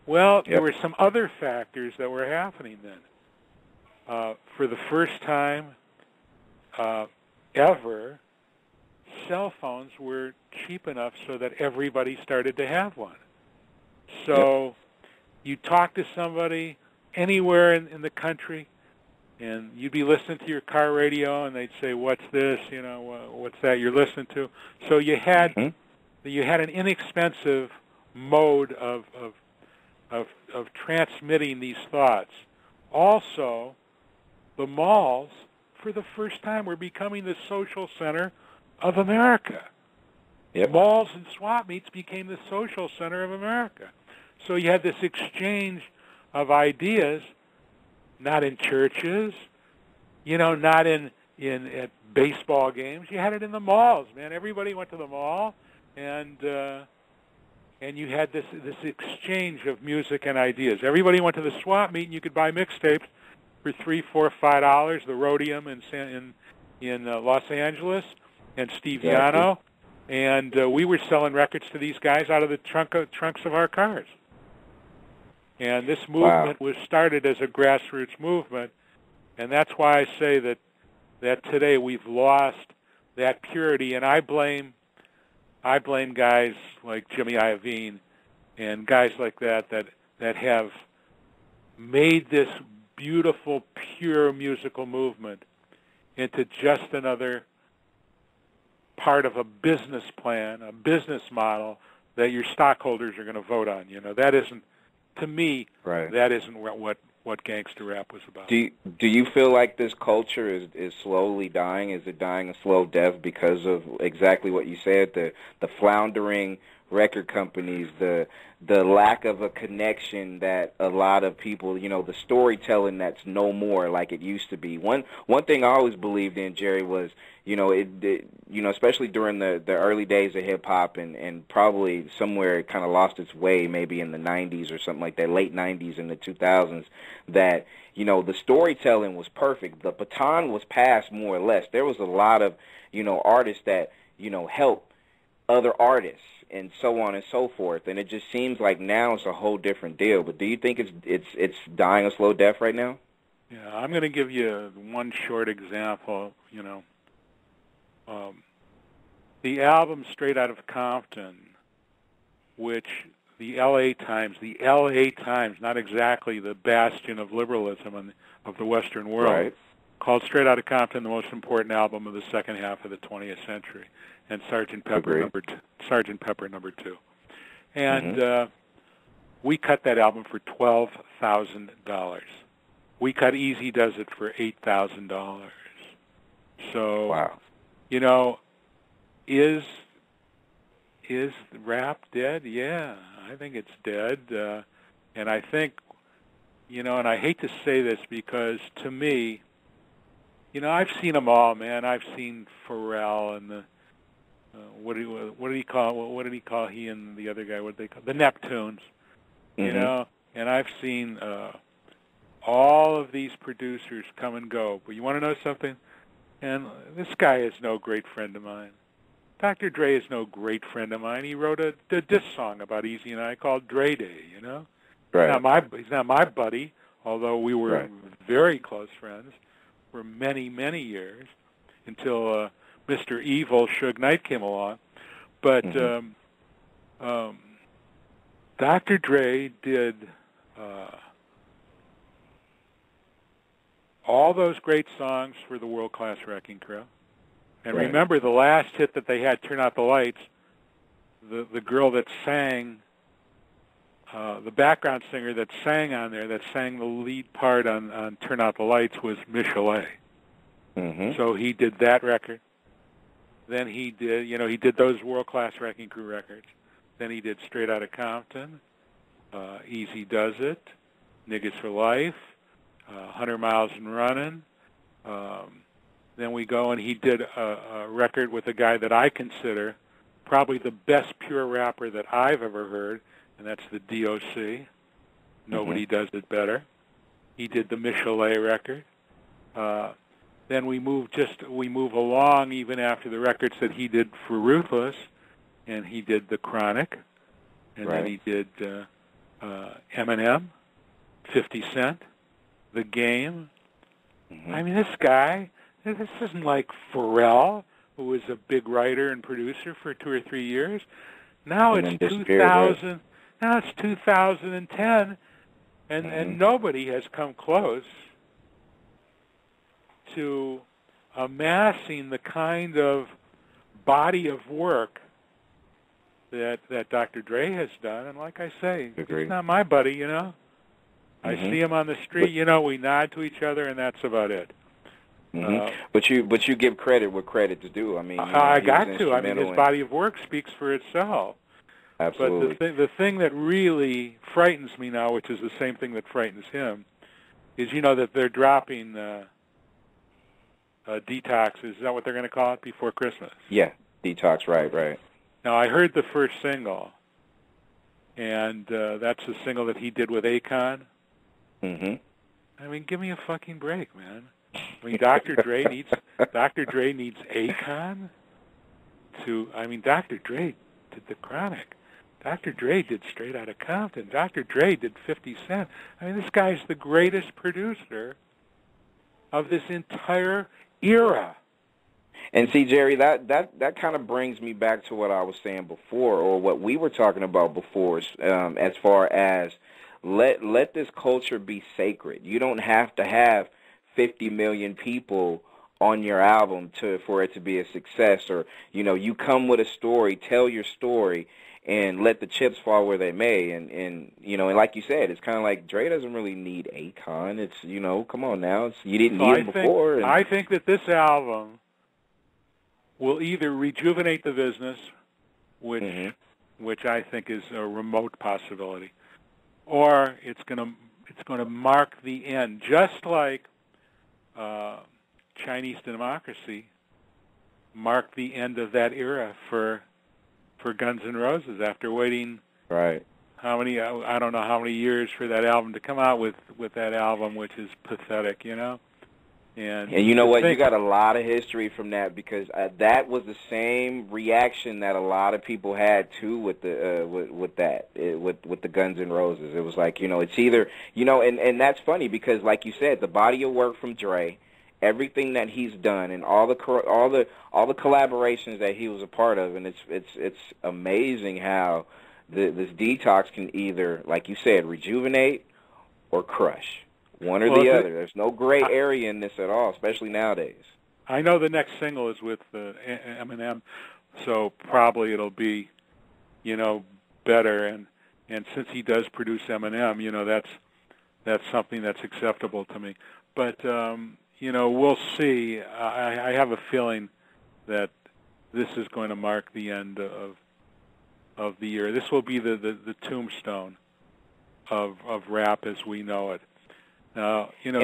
Well, there were some other factors that were happening then. For the first time ever, cell phones were cheap enough so that everybody started to have one. So you talk to somebody anywhere in the country, and you'd be listening to your car radio, and they'd say, "What's this? What's that you're listening to?" So you had an inexpensive mode of transmitting these thoughts. Also, the malls, for the first time, were becoming the social center of America. Yep. Malls and swap meets became the social center of America. So you had this exchange of ideas, not in churches, not at baseball games. You had it in the malls, man. Everybody went to the mall, and you had this exchange of music and ideas. Everybody went to the swap meet, and you could buy mixtapes for $3, $4, $5. The Rhodium in Los Angeles, and Steve Yano, and we were selling records to these guys out of the trunks of our cars. And this movement was started as a grassroots movement, and that's why I say that today we've lost that purity. And I blame guys like Jimmy Iovine and guys like that have made this beautiful, pure musical movement into just another part of a business plan, a business model that your stockholders are going to vote on. That isn't. To me, that isn't what gangster rap was about. Do you feel like this culture is slowly dying? Is it dying a slow death because of exactly what you said, the floundering record companies, the lack of a connection that a lot of people, the storytelling that's no more like it used to be. One thing I always believed in, Jerry, was especially during the early days of hip hop and probably somewhere it kind of lost its way, maybe in the 90s or something like that, late 90s and the 2000s, that the storytelling was perfect. The baton was passed more or less. There was a lot of artists that helped other artists. and so on and so forth. And it just seems like now it's a whole different deal. But do you think it's dying a slow death right now? Yeah, I'm going to give you one short example. The album Straight Outta Compton, which the L.A. Times, not exactly the bastion of liberalism and of the Western world, right, called Straight Outta Compton the most important album of the second half of the 20th century, and Sgt. Pepper number 2. And we cut that album for $12,000. We cut Easy Does It for $8,000. So, wow. Is rap dead? Yeah, I think it's dead. And I think, and I hate to say this because to me, I've seen them all, man. I've seen Pharrell and the what did he call he and the other guy? What did they call the Neptunes? And I've seen all of these producers come and go. But you want to know something? And this guy is no great friend of mine. Dr. Dre is no great friend of mine. He wrote a diss song about Easy and I called Dre Day, Right. He's not my buddy, although we were very close friends for many, many years until Mr. Evil Suge Knight came along. But Dr. Dre did all those great songs for the World Class Wrecking Crew. And remember, the last hit that they had, Turn Out the Lights, the girl that sang, the background singer that sang on there, that sang the lead part on Turn Out the Lights was Michelet. So he did that record. Then he did, he did those World Class Wrecking Crew records. Then he did Straight Outta Compton, Easy Does It, Niggas for Life, 100 Miles and Running. Then we go and he did a record with a guy that I consider probably the best pure rapper that I've ever heard, and that's the DOC. Nobody does it better. He did the Michelet record. Then we move along even after the records that he did for Ruthless, and he did The Chronic, and then he did Eminem, 50 Cent, The Game. I mean, this guy, this isn't like Pharrell, who was a big writer and producer for 2 or 3 years. Now it's 2000. Now it's 2010, and nobody has come close to amassing the kind of body of work that Dr. Dre has done. And like I say, he's not my buddy, I see him on the street, we nod to each other, and that's about it. But you give credit where credit is due. I mean, I got to. I mean, his body of work speaks for itself. Absolutely. But the thing that really frightens me now, which is the same thing that frightens him, is that they're dropping Detox. Is that what they're going to call it before Christmas? Yeah, Detox. Right. Now I heard the first single, and that's the single that he did with Akon. I mean, give me a fucking break, man. I mean, Dr. Dre needs Akon to. I mean, Dr. Dre did The Chronic. Dr. Dre did Straight Outta Compton. Dr. Dre did 50 Cent. I mean, this guy's the greatest producer of this entire era. And see, Jerry, that kind of brings me back to what I was saying before, or what we were talking about before, as far as let this culture be sacred. You don't have to have 50 million people on your album for it to be a success, or you come with a story, tell your story, and let the chips fall where they may. And like you said, it's kind of like Dre doesn't really need Akon. It's come on now, you didn't need him before. I think that this album will either rejuvenate the business, which I think is a remote possibility, or it's going to mark the end, just like Chinese Democracy marked the end of that era for Guns N' Roses after waiting how many, I don't know how many years for that album to come out with that album, which is pathetic, And you know what? You got a lot of history from that, because that was the same reaction that a lot of people had too with the with the Guns N' Roses. It was like, it's either, and that's funny because, like you said, the body of work from Dre, everything that he's done, and all the collaborations that he was a part of, and it's amazing how this detox can either, like you said, rejuvenate or crush. One or the other. There's no gray area in this at all, especially nowadays. I know the next single is with Eminem, so probably it'll be, better. And since he does produce Eminem, that's something that's acceptable to me. But we'll see. I have a feeling that this is going to mark the end of the year. This will be the tombstone of rap as we know it. Now, Guns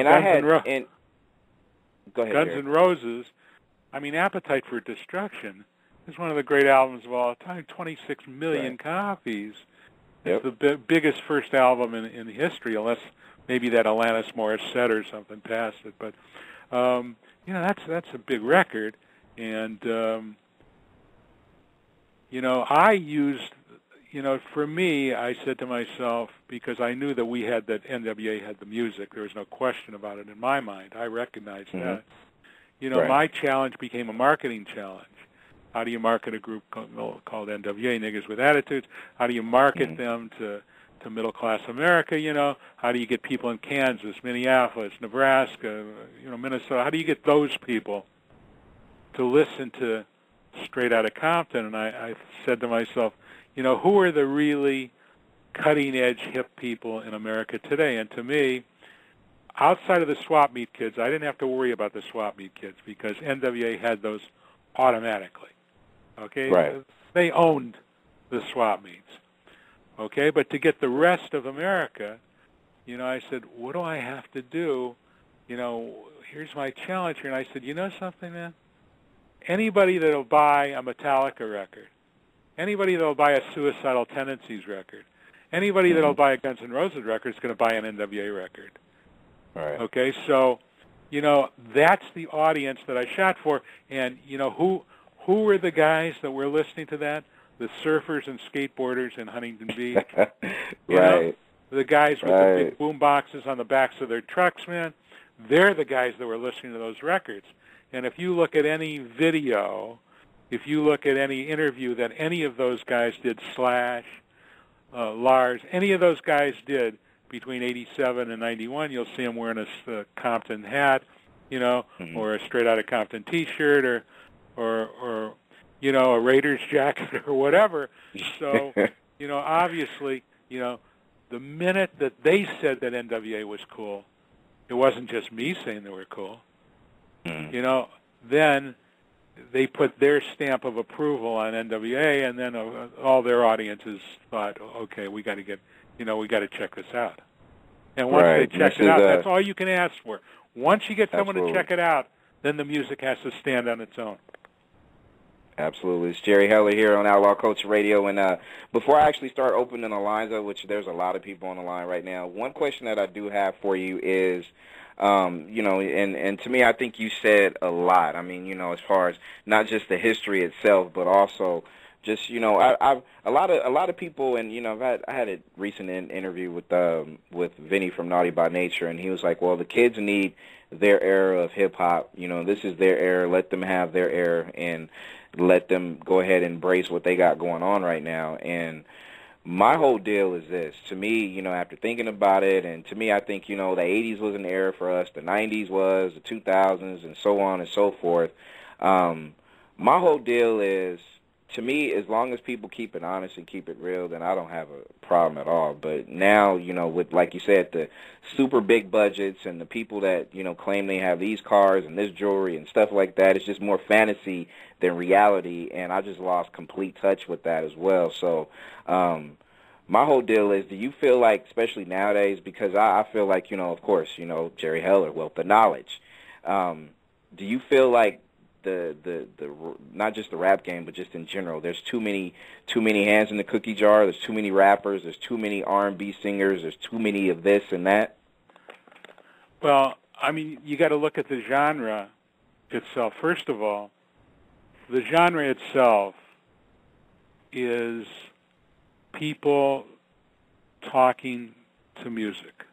N' Roses, Appetite for Destruction is one of the great albums of all time, 26 million copies. It's the biggest first album in history, unless maybe that Alanis Morissette or something passed it. But, that's a big record. And, I used... for me, I said to myself, because I knew that NWA had the music, there was no question about it in my mind. I recognized that. My challenge became a marketing challenge. How do you market a group called NWA, Niggas with Attitudes? How do you market them to middle-class America, How do you get people in Kansas, Minneapolis, Nebraska, Minnesota? How do you get those people to listen to Straight Outta Compton? And I said to myself, who are the really cutting-edge hip people in America today? And to me, outside of the swap meet kids, I didn't have to worry about the swap meet kids because NWA had those automatically. Okay? Right. They owned the swap meets. Okay? But to get the rest of America, I said, what do I have to do? Here's my challenge here. And I said, you know something, man? Anybody that'll buy a Metallica record, anybody that'll buy a Suicidal Tendencies record, anybody that'll buy a Guns N' Roses record is going to buy an NWA record. Right. Okay, so, that's the audience that I shot for. And, who were the guys that were listening to that? The surfers and skateboarders in Huntington Beach. Right. The guys with the big boom boxes on the backs of their trucks, man. They're the guys that were listening to those records. And if you look at any video, if you look at any interview that any of those guys did, Slash, Lars, any of those guys did between 87 and 91, you'll see them wearing a Compton hat, or a Straight Outta Compton T-shirt, or a Raiders jacket or whatever. So, obviously, the minute that they said that NWA was cool, it wasn't just me saying they were cool. Then they put their stamp of approval on NWA, and then all their audiences thought, okay, we got to check this out. And once they check it out, that's all you can ask for. Once you get someone to check it out, then the music has to stand on its own. Absolutely. It's Jerry Heller here on Outlaw Culture Radio. And before I actually start opening the lines up, which there's a lot of people on the line right now, one question that I do have for you is, and to me, I think you said a lot. As far as not just the history itself, but also just, a lot of people, and I had a recent interview with Vinny from Naughty by Nature, and he was like, well, the kids need their era of hip hop. This is their era. Let them have their era, and let them go ahead and embrace what they got going on right now. And my whole deal is this. To me, after thinking about it, and to me, I think, the 80s was an era for us, the 90s was, the 2000s, and so on and so forth. My whole deal is, to me, as long as people keep it honest and keep it real, then I don't have a problem at all. But now, with, like you said, the super big budgets and the people that, claim they have these cars and this jewelry and stuff like that, it's just more fantasy than reality, and I just lost complete touch with that as well. So my whole deal is, do you feel like, especially nowadays, because I feel like, of course, Jerry Heller, wealth of knowledge, do you feel like the not just the rap game, but just in general, there's too many hands in the cookie jar, there's too many rappers, there's too many R&B singers, there's too many of this and that? Well, I mean, you got to look at the genre itself. First of all, the genre itself is people talking to music.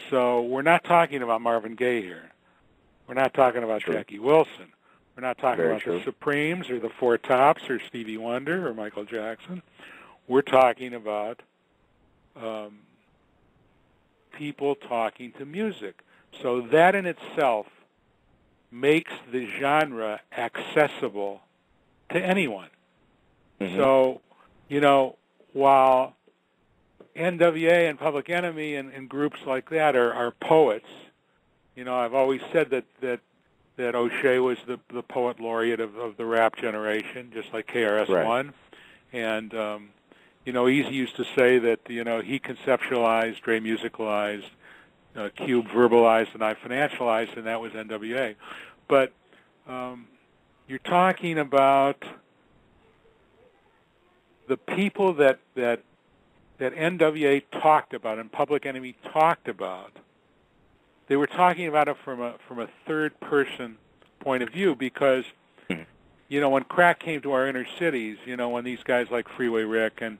So we're not talking about Marvin Gaye here. We're not talking about Jackie Wilson. We're not talking about the Supremes or the Four Tops or Stevie Wonder or Michael Jackson. We're talking about people talking to music. So that in itself makes the genre accessible to anyone. Mm-hmm. So, you know, while NWA and Public Enemy and groups like that are poets, you know, I've always said that O'Shea was the poet laureate of the rap generation, just like KRS-One. Right. And, you know, Easy used to say that, you know, he conceptualized, Dre musicalized, Cube verbalized, and I financialized, and that was NWA. But you're talking about the people that NWA talked about and Public Enemy talked about. They were talking about it from a third-person point of view because, you know, when crack came to our inner cities, you know, when these guys like Freeway Rick and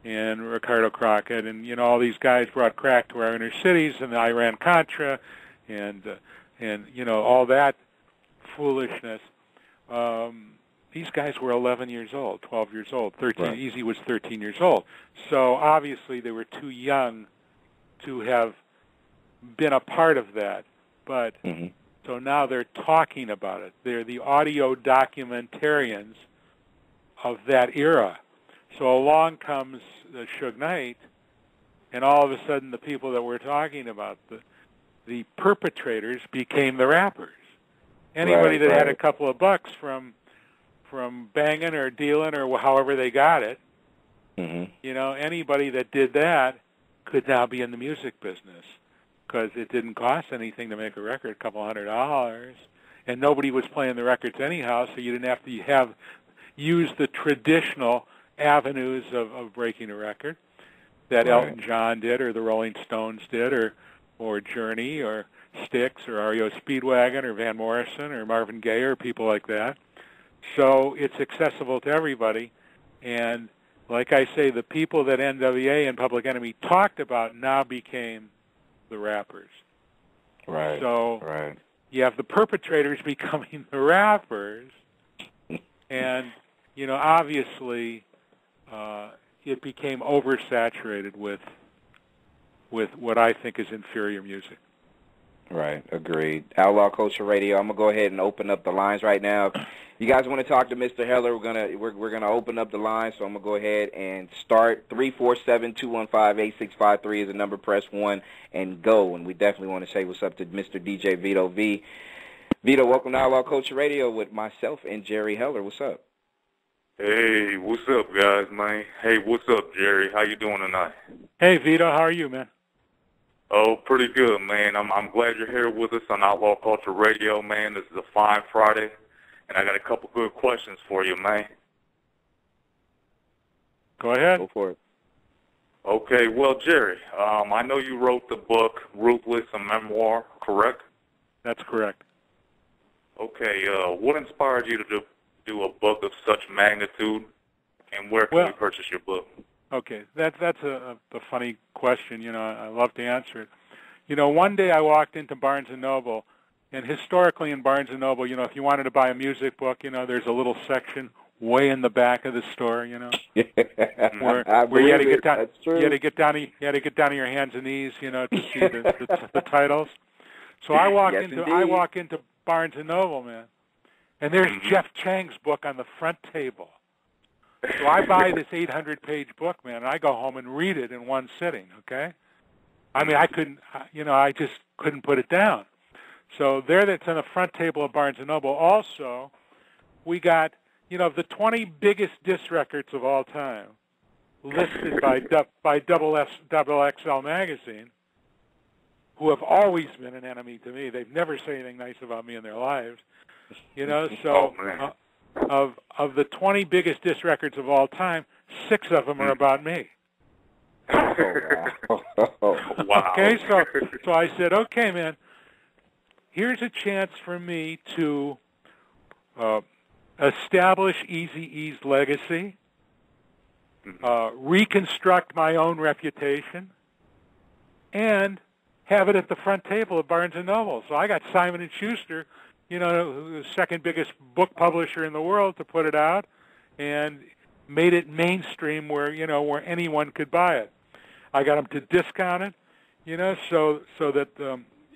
Ricardo Crockett and, you know, all these guys brought crack to our inner cities and the Iran-Contra and you know, all that foolishness, these guys were 11 years old, 12 years old, 13. Right. Easy was 13 years old. So obviously they were too young to have been a part of that. But so now they're talking about it. They're the audio documentarians of that era. So along comes Suge Knight, and all of a sudden the people that we're talking about, the perpetrators, became the rappers. Anybody that had a couple of bucks from banging or dealing or however they got it, you know, anybody that did that could now be in the music business because it didn't cost anything to make a record, a couple $100, and nobody was playing the records anyhow, so you didn't have to use the traditional avenues of breaking a record that Elton John did or the Rolling Stones did or Journey or Styx or REO Speedwagon or Van Morrison or Marvin Gaye or people like that. So it's accessible to everybody. And like I say, the people that NWA and Public Enemy talked about now became the rappers. Right. So you have the perpetrators becoming the rappers. And, you know, obviously it became oversaturated with what I think is inferior music. Right, agreed. Outlaw Culture Radio. I'm gonna go ahead and open up the lines right now. You guys want to talk to Mr. Heller? We're gonna open up the lines. So I'm gonna go ahead and start. 347-215-8653 is the number. Press 1 and go. And we definitely want to say what's up to Mr. DJ Vito V. Vito, welcome to Outlaw Culture Radio with myself and Jerry Heller. What's up? Hey, what's up, guys, man? Hey, what's up, Jerry? How you doing tonight? Hey, Vito, how are you, man? Oh, pretty good, man. I'm glad you're here with us on Outlaw Culture Radio, man. This is a fine Friday, and I got a couple good questions for you, man. Go ahead. Go for it. Okay, well, Jerry, I know you wrote the book Ruthless, a memoir, correct? That's correct. Okay, what inspired you to do a book of such magnitude, and where can we purchase your book? Okay, that's a funny question. You know, I love to answer it. You know, one day I walked into Barnes & Noble, and historically in Barnes & Noble, you know, if you wanted to buy a music book, you know, there's a little section way in the back of the store, you know, where you had to get down, you had to get down to your hands and knees, you know, to see the titles. So I walk into Barnes & Noble, man, and there's Jeff Chang's book on the front table. So I buy this 800-page book, man, and I go home and read it in one sitting, okay? I mean, I just couldn't put it down. So there that's on the front table of Barnes & Noble. Also, we got, you know, the 20 biggest disc records of all time listed by Double XL Magazine, who have always been an enemy to me. They've never said anything nice about me in their lives, you know, so... Of the 20 biggest disc records of all time, 6 of them are about me. Wow. Okay, so I said, okay, man, here's a chance for me to establish Eazy-E's legacy, reconstruct my own reputation, and have it at the front table of Barnes & Noble. So I got Simon & Schuster, the second biggest book publisher in the world, to put it out, and made it mainstream where anyone could buy it. I got them to discount it, so that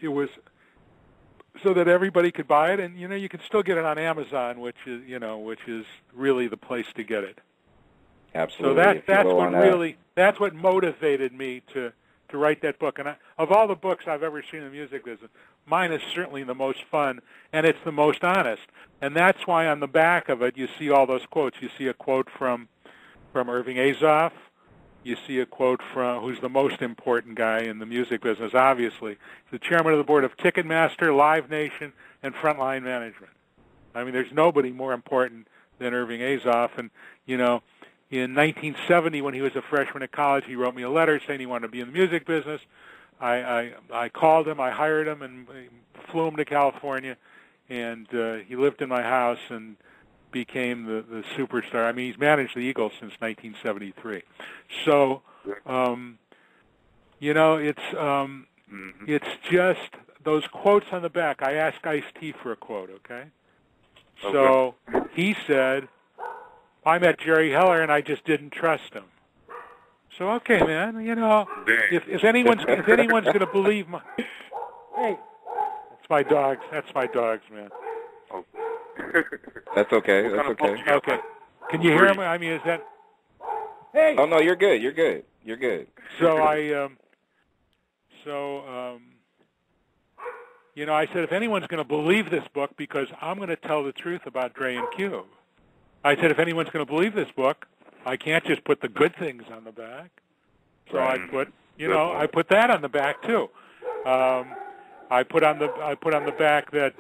it was so that everybody could buy it, and you can still get it on Amazon, which is really the place to get it. Absolutely. So that's what motivated me to write that book. And of all the books I've ever seen in the music business, mine is certainly the most fun, and it's the most honest. And that's why on the back of it you see all those quotes. You see a quote from Irving Azoff. You see a quote from who's the most important guy in the music business, obviously. He's the chairman of the board of Ticketmaster, Live Nation, and Frontline Management. I mean, there's nobody more important than Irving Azoff. And, in 1970, when he was a freshman at college, he wrote me a letter saying he wanted to be in the music business. I called him, I hired him, and flew him to California, and he lived in my house and became the superstar. I mean, he's managed the Eagles since 1973. So, it's just those quotes on the back. I asked Ice-T for a quote, okay? So he said, I met Jerry Heller and I just didn't trust him. So okay, man, if anyone's going to believe my, hey, that's my dogs, man. Oh. That's okay. That's okay. Okay. Can you hear him? I mean, is that? Hey. Oh no, you're good. You're good. You're good. So I said, if anyone's going to believe this book, because I'm going to tell the truth about Dre and Cube. I said, if anyone's going to believe this book, I can't just put the good things on the back. So right. I put that on the back too. I put on the back that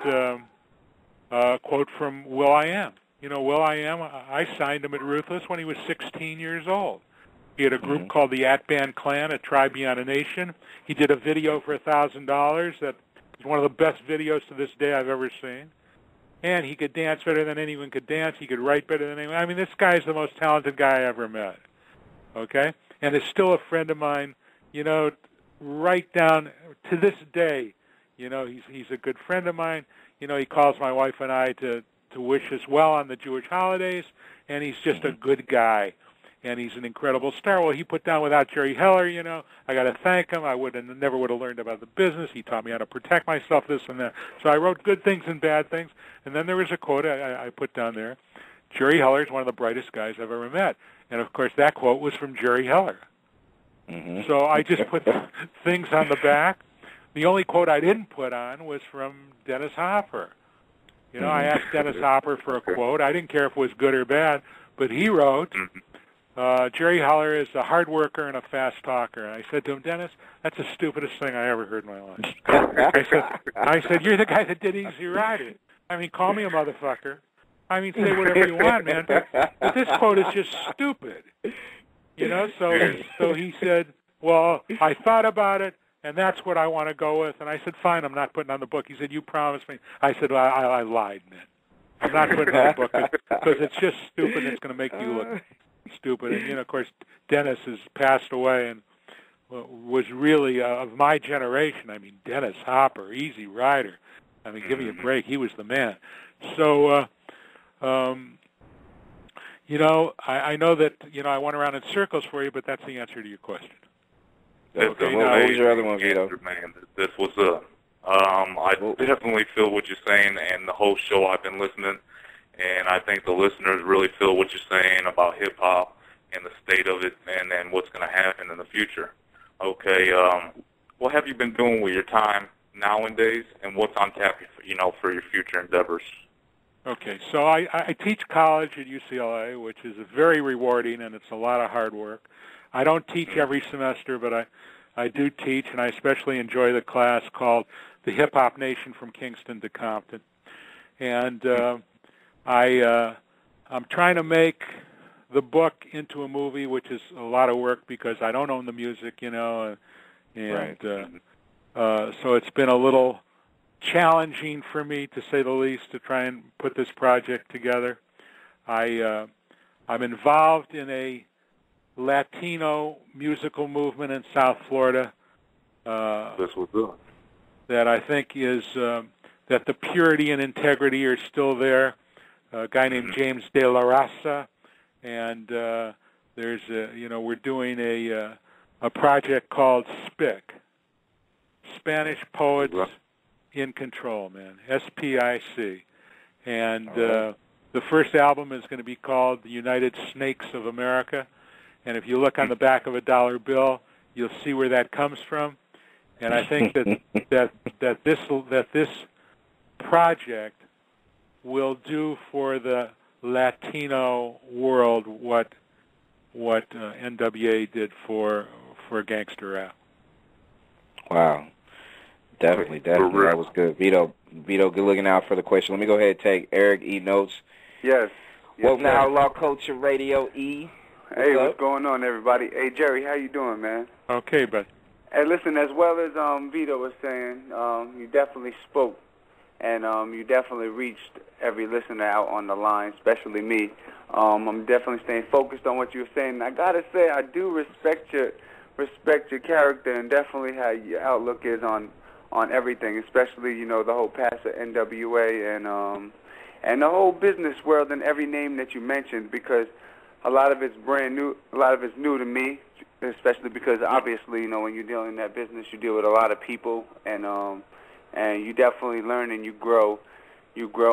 quote from Will.i.am. Will.i.am, I signed him at Ruthless when he was 16 years old. He had a group called the At-Band Clan, A Tribe Beyond a Nation. He did a video for $1,000 that is one of the best videos to this day I've ever seen. And he could dance better than anyone could dance. He could write better than anyone. I mean, this guy's the most talented guy I ever met, okay? And is still a friend of mine, right down to this day. He's a good friend of mine. He calls my wife and I to wish us well on the Jewish holidays, and he's just a good guy. And he's an incredible star. Well, he put down, without Jerry Heller, I got to thank him. I never would have learned about the business. He taught me how to protect myself, this and that. So I wrote good things and bad things. And then there was a quote I put down there. Jerry Heller is one of the brightest guys I've ever met. And, of course, that quote was from Jerry Heller. So I just put things on the back. The only quote I didn't put on was from Dennis Hopper. I asked Dennis Hopper for a quote. I didn't care if it was good or bad, but he wrote, Jerry Heller is a hard worker and a fast talker. And I said to him, Dennis, that's the stupidest thing I ever heard in my life. I said, you're the guy that did Easy Rider. I mean, call me a motherfucker. I mean, say whatever you want, man. But this quote is just stupid. So he said, well, I thought about it, and that's what I want to go with. And I said, fine, I'm not putting on the book. He said, you promised me. I said, well, I lied, man. I'm not putting on the book because it's just stupid and it's going to make you look stupid. And, of course, Dennis has passed away and was really of my generation. I mean, Dennis Hopper, Easy Rider. I mean, give me a break. He was the man. So, I know that, I went around in circles for you, but that's the answer to your question. Okay, what was your other one, Vito? Man, this was I definitely feel what you're saying, and the whole show I've been listening, and I think the listeners really feel what you're saying about hip-hop and the state of it and what's going to happen in the future. Okay, what have you been doing with your time nowadays, and what's on tap, for your future endeavors? Okay, so I teach college at UCLA, which is very rewarding, and it's a lot of hard work. I don't teach every semester, but I do teach, and I especially enjoy the class called The Hip-Hop Nation from Kingston to Compton. And I'm trying to make the book into a movie, which is a lot of work because I don't own the music, and right. So it's been a little challenging for me, to say the least, to try and put this project together. I'm involved in a Latino musical movement in South Florida. That's what's up. That I think is that the purity and integrity are still there. A guy named James De La Raza, and there's we're doing a project called SPIC, Spanish Poets in Control, man, SPIC, and the first album is going to be called The United Snakes of America, and if you look on the back of a dollar bill, you'll see where that comes from, and I think that this project will do for the Latino world what NWA did for gangster rap. Wow. Definitely. That was good. Vito, good looking out for the question. Let me go ahead and take Eric E. Notes. Yes. Welcome to Outlaw Culture Radio E. What's going on, everybody? Hey, Jerry, how you doing, man? Okay, bud. Hey, listen, as well as Vito was saying, you definitely spoke, and you definitely reached every listener out on the line, especially me. I'm definitely staying focused on what you were saying. I gotta say, I do respect your character and definitely how your outlook is on everything, especially the whole past of NWA and the whole business world and every name that you mentioned, because a lot of it's brand new, a lot of it's new to me, especially because obviously when you're dealing in that business, you deal with a lot of people, and you definitely learn and you grow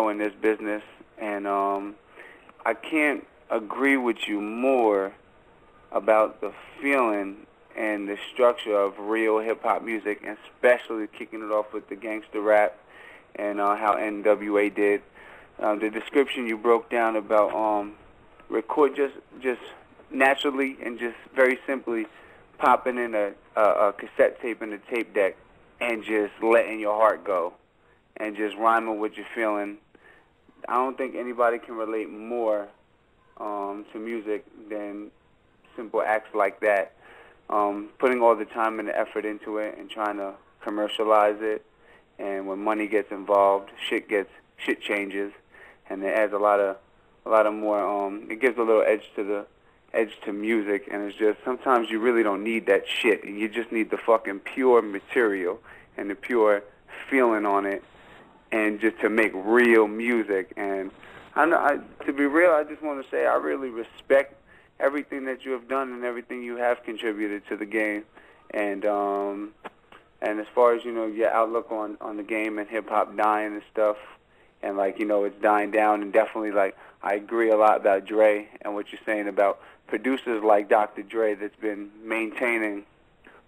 in this business, and I can't agree with you more about the feeling and the structure of real hip-hop music, and especially kicking it off with the gangster rap and how NWA did. The description you broke down about record just naturally and just very simply popping in a cassette tape in the tape deck and just letting your heart go and just rhyming what you're feeling. I don't think anybody can relate more to music than simple acts like that. Putting all the time and the effort into it and trying to commercialize it, and when money gets involved, shit changes, and it adds a lot of more. It gives a little edge to music, and it's just sometimes you really don't need that shit, and you just need the fucking pure material and the pure feeling on it, and just to make real music. And to be real, I just want to say I really respect everything that you have done and everything you have contributed to the game. And as far as your outlook on the game and hip hop dying and stuff, and it's dying down, and definitely I agree a lot about Dre and what you're saying about producers like Dr. Dre that's been maintaining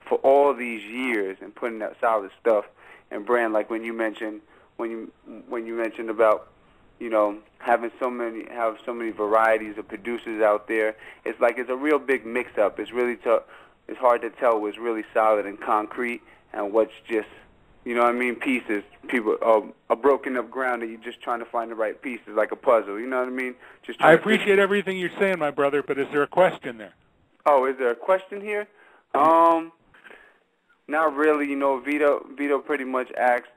for all these years and putting out solid stuff. And Brand, like when you mentioned about having so many varieties of producers out there, it's a real big mix up. It's really it's hard to tell what's really solid and concrete and what's just pieces. People are broken up ground and you're just trying to find the right pieces, like a puzzle. You know what I mean? I appreciate everything you're saying, my brother, but is there a question there? Oh, is there a question here? Not really. Vito pretty much asked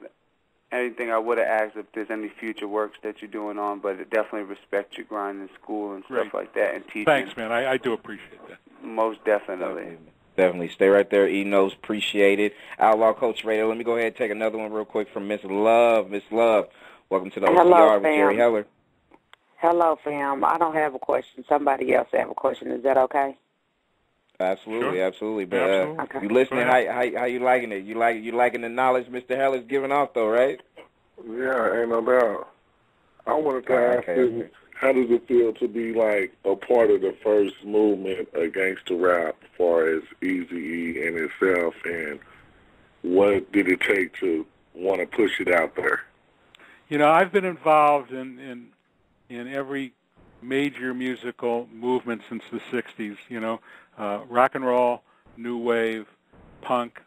anything I would have asked if there's any future works that you're doing on, but I definitely respect your grind in school and stuff like that and teaching. Thanks, man. I do appreciate that. Most definitely. Definitely. Stay right there. E-Knows, appreciate it. Outlaw Culture Radio. Let me go ahead and take another one real quick from Miss Love. Miss Love, welcome to the OCR with Jerry Heller. Hello, fam. I don't have a question. Somebody else have a question. Is that okay? Absolutely, sure. Absolutely. But you listening? How you liking it? You liking the knowledge Mr. Heller's giving off, though, right? Yeah, ain't no doubt. I wanted to ask you, how does it feel to be a part of the first movement of gangster rap as far as Eazy-E in itself, and what did it take to want to push it out there? I've been involved in every major musical movement since the 60s, rock and roll, new wave, punk,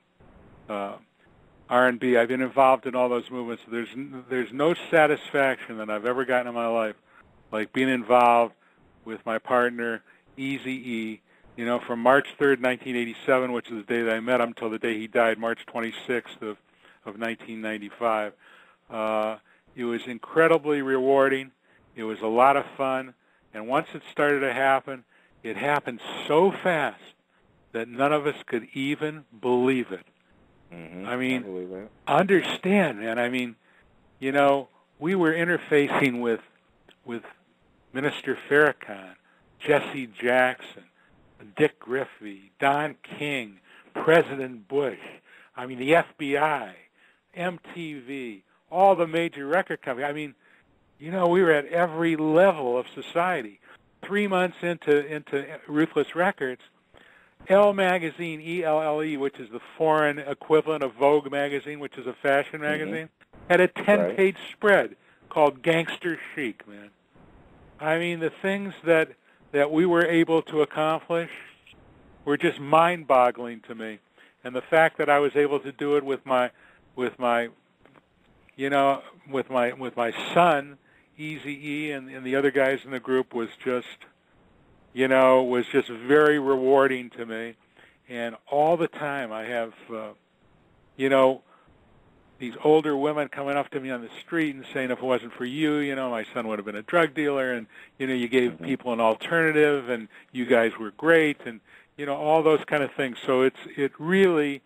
R&B. I've been involved in all those movements. There's no satisfaction that I've ever gotten in my life like being involved with my partner, Eazy-E, from March 3rd, 1987, which is the day that I met him, till the day he died, March 26th of 1995. It was incredibly rewarding. It was a lot of fun. And once it started to happen, it happened so fast that none of us could even believe it. I mean, understand, man. I mean, you know, we were interfacing with Minister Farrakhan, Jesse Jackson, Dick Griffey, Don King, President Bush, I mean, the FBI, MTV, all the major record companies. I mean, you know, we were at every level of society. 3 months into Ruthless Records, Elle magazine, ELLE, which is the foreign equivalent of Vogue magazine, which is a fashion magazine, had a 10-page spread called Gangster Chic, man. I mean, the things that we were able to accomplish were just mind-boggling to me. And the fact that I was able to do it with my son, Eazy-E, and the other guys in the group was just very rewarding to me. And all the time I have, these older women coming up to me on the street and saying, if it wasn't for you, my son would have been a drug dealer, and, you gave people an alternative, and you guys were great, and, all those kind of things. So it really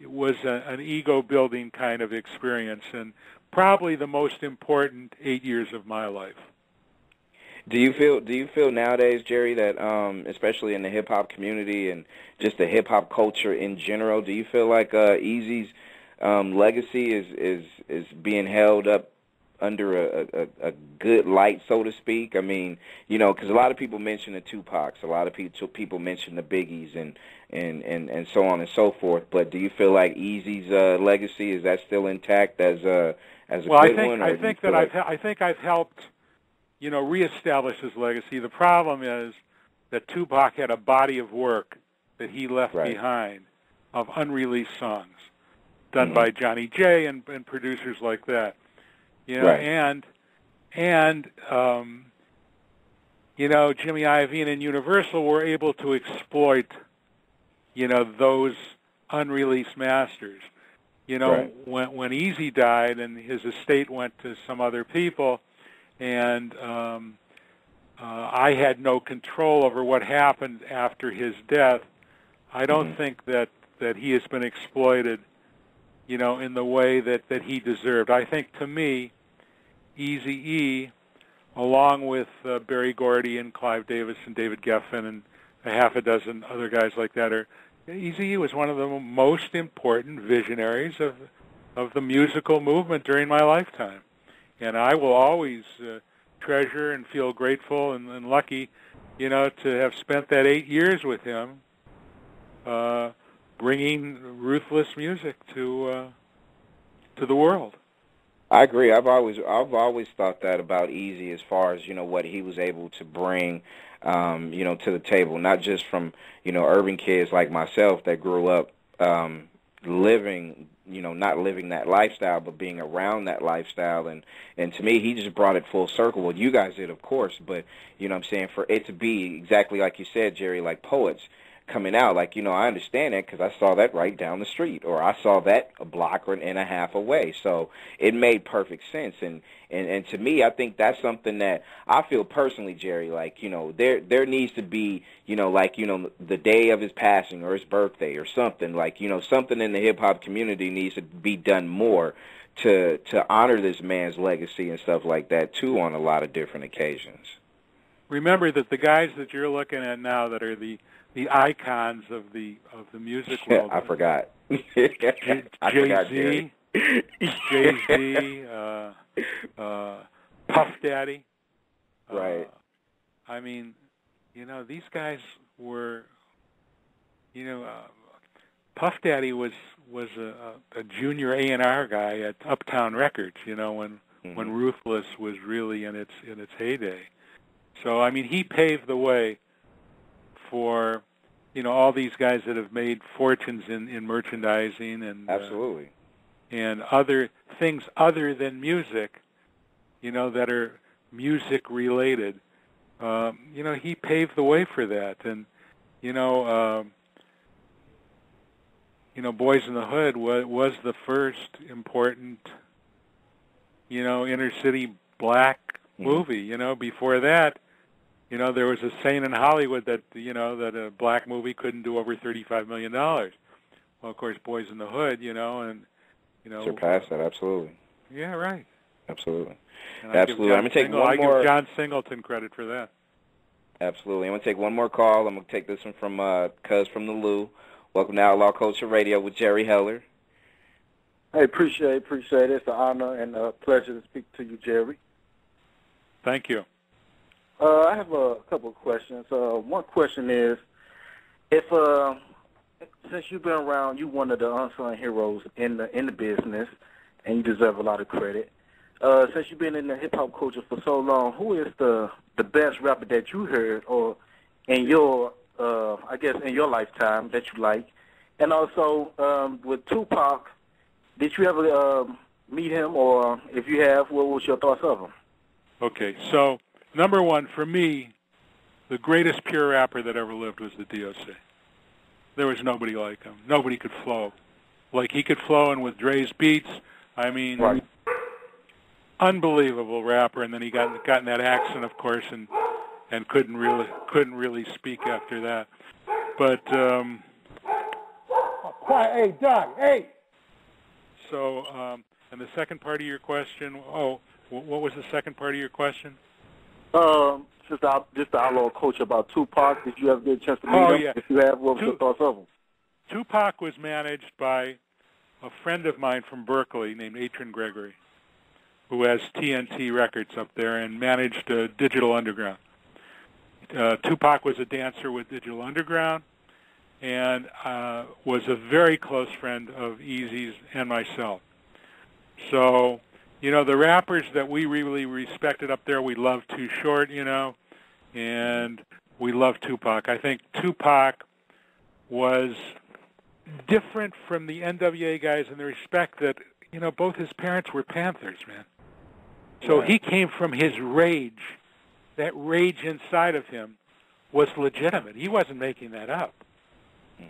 was an ego-building kind of experience, and probably the most important 8 years of my life. Do you feel nowadays, Jerry, that especially in the hip hop community and just the hip hop culture in general, do you feel like Eazy's legacy is being held up under a good light, so to speak? I mean, because a lot of people mention the Tupacs, a lot of people mention the Biggies and so on and so forth. But do you feel like Eazy's legacy, is that still intact as a good one? I think I've helped reestablish his legacy. The problem is that Tupac had a body of work that he left behind of unreleased songs done by Johnny J and producers like that. And Jimmy Iovine and Universal were able to exploit, those unreleased masters. When Eazy died and his estate went to some other people, and I had no control over what happened after his death, I don't think that he has been exploited, in the way that he deserved. I think, to me, Eazy-E, along with Berry Gordy and Clive Davis and David Geffen and a half a dozen other guys like that, Eazy-E was one of the most important visionaries of the musical movement during my lifetime. And I will always treasure and feel grateful and lucky, to have spent that 8 years with him, bringing ruthless music to the world. I agree. I've always thought that about Eazy, as far as what he was able to bring, to the table. Not just from urban kids like myself that grew up living, not living that lifestyle, but being around that lifestyle. And to me, he just brought it full circle. Well, you guys did, of course, but I'm saying, for it to be exactly like you said, Jerry, like poets coming out, like, I understand that because I saw that right down the street, or I saw that a block and a half away. So it made perfect sense. And to me, I think that's something that I feel personally, Jerry, like, there needs to be, the day of his passing or his birthday or something, like, something in the hip-hop community needs to be done more to honor this man's legacy and stuff like that, too, on a lot of different occasions. Remember that the guys that you're looking at now that are the icons of the music world. I forgot. Jay-Z, Puff Daddy. Right. I mean, these guys were, Puff Daddy was a junior A&R guy at Uptown Records, when Ruthless was really in its heyday. So, I mean, he paved the way for, all these guys that have made fortunes in merchandising and absolutely, and other things other than music, that are music related. He paved the way for that, and Boys in the Hood was the first important inner city black movie. Before that, there was a saying in Hollywood that that a black movie couldn't do over $35 million. Well, of course, Boys in the Hood, and surpassed that, absolutely. Yeah, right. Absolutely. Absolutely. I'm gonna take one more. I give John Singleton credit for that. Absolutely. I'm gonna take one more call. I'm gonna take this one from Cuz from the Lou. Welcome to Outlaw Culture Radio with Jerry Heller. Hey, appreciate it. It's an honor and a pleasure to speak to you, Jerry. Thank you. I have a couple of questions. One question is, since you've been around, you're one of the unsung heroes in the business, and you deserve a lot of credit. Since you've been in the hip-hop culture for so long, who is the best rapper that you heard or in your, I guess, in your lifetime that you like? And also, with Tupac, did you ever meet him, or if you have, what was your thoughts of him? Okay, so number one, for me, the greatest pure rapper that ever lived was the DOC. There was nobody like him. Nobody could flow like he could flow, and with Dre's beats, I mean, right. Unbelievable rapper. And then he got in that accent, of course, and couldn't really speak after that. But quiet, hey, Doc, hey. So, and the second part of your question, what was the second part of your question? Just the outlaw coach about Tupac. Did you ever get a chance to meet him? Yeah. If you have, what was your thoughts of him? Tupac was managed by a friend of mine from Berkeley named Atron Gregory, who has TNT Records up there and managed Digital Underground. Tupac was a dancer with Digital Underground and was a very close friend of Eazy's and myself. So, the rappers that we really respected up there, we loved Too Short, and we loved Tupac. I think Tupac was different from the NWA guys in the respect that, both his parents were Panthers, man. So he came from his rage. That rage inside of him was legitimate. He wasn't making that up.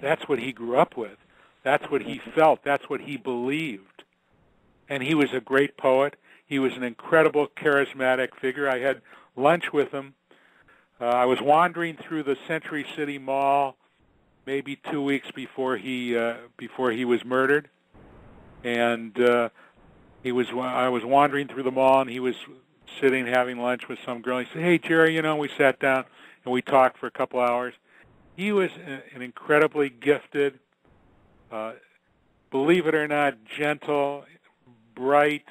That's what he grew up with. That's what he felt. That's what he believed. And he was a great poet. He was an incredible, charismatic figure. I had lunch with him. I was wandering through the Century City Mall maybe 2 weeks before he was murdered. And I was wandering through the mall, and he was sitting having lunch with some girl. He said, "Hey, Jerry," we sat down, and we talked for a couple hours. He was an incredibly gifted, believe it or not, gentle, bright,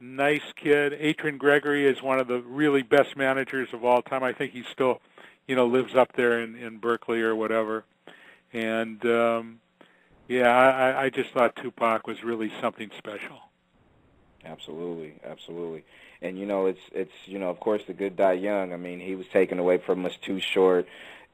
nice kid. Atron Gregory is one of the really best managers of all time. I think he still, lives up there in Berkeley or whatever. And, I just thought Tupac was really something special. Absolutely. And, it's of course, the good die young. I mean, he was taken away from us Too Short,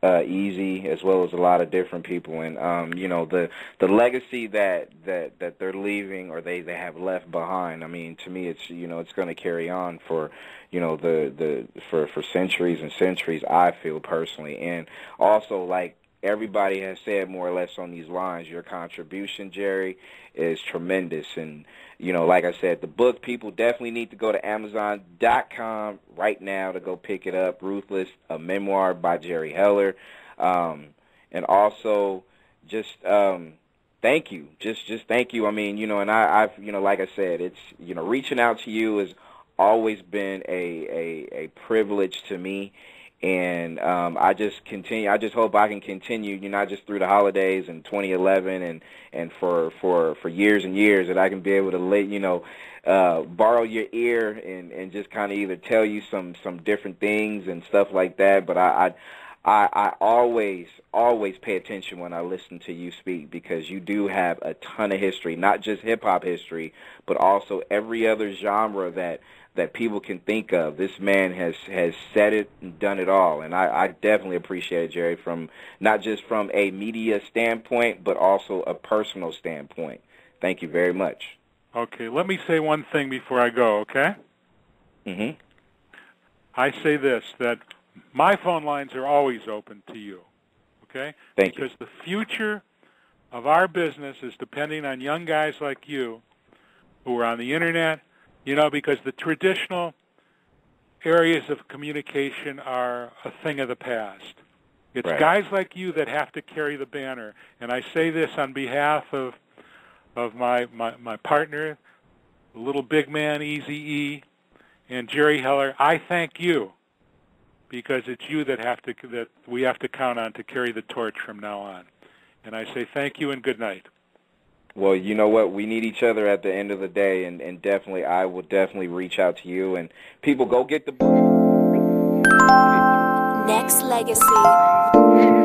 Easy, as well as a lot of different people. And, the legacy that they're leaving or they have left behind, I mean, to me, it's, it's going to carry on for, for centuries and centuries, I feel personally. And also, like everybody has said more or less on these lines, your contribution, Jerry, is tremendous. And, like I said, the book, people definitely need to go to Amazon.com right now to go pick it up. Ruthless, a memoir by Jerry Heller. And also, just thank you. Just thank you. I mean, and I've like I said, it's, reaching out to you has always been a privilege to me. And I just hope I can continue, not just through the holidays in 2011 and for years and years, that I can be able to borrow your ear and just kind of either tell you some different things and stuff like that. But I always pay attention when I listen to you speak, because you do have a ton of history, not just hip hop history, but also every other genre that people can think of. This man has said it and done it all, and I definitely appreciate it, Jerry, from not just from a media standpoint, but also a personal standpoint. Thank you very much. Okay, let me say one thing before I go, okay? Mm-hmm. I say this, that my phone lines are always open to you, okay? Thank you. Because the future of our business is depending on young guys like you who are on the Internet, You know, because the traditional areas of communication are a thing of the past. It's guys like you that have to carry the banner. And I say this on behalf of my partner, the little big man, Eazy-E, and Jerry Heller. I thank you, because it's you that we have to count on to carry the torch from now on. And I say thank you and good night. Well, you know what? We need each other at the end of the day, and definitely, I will definitely reach out to you. And people, go get the book. Nexxlegacy.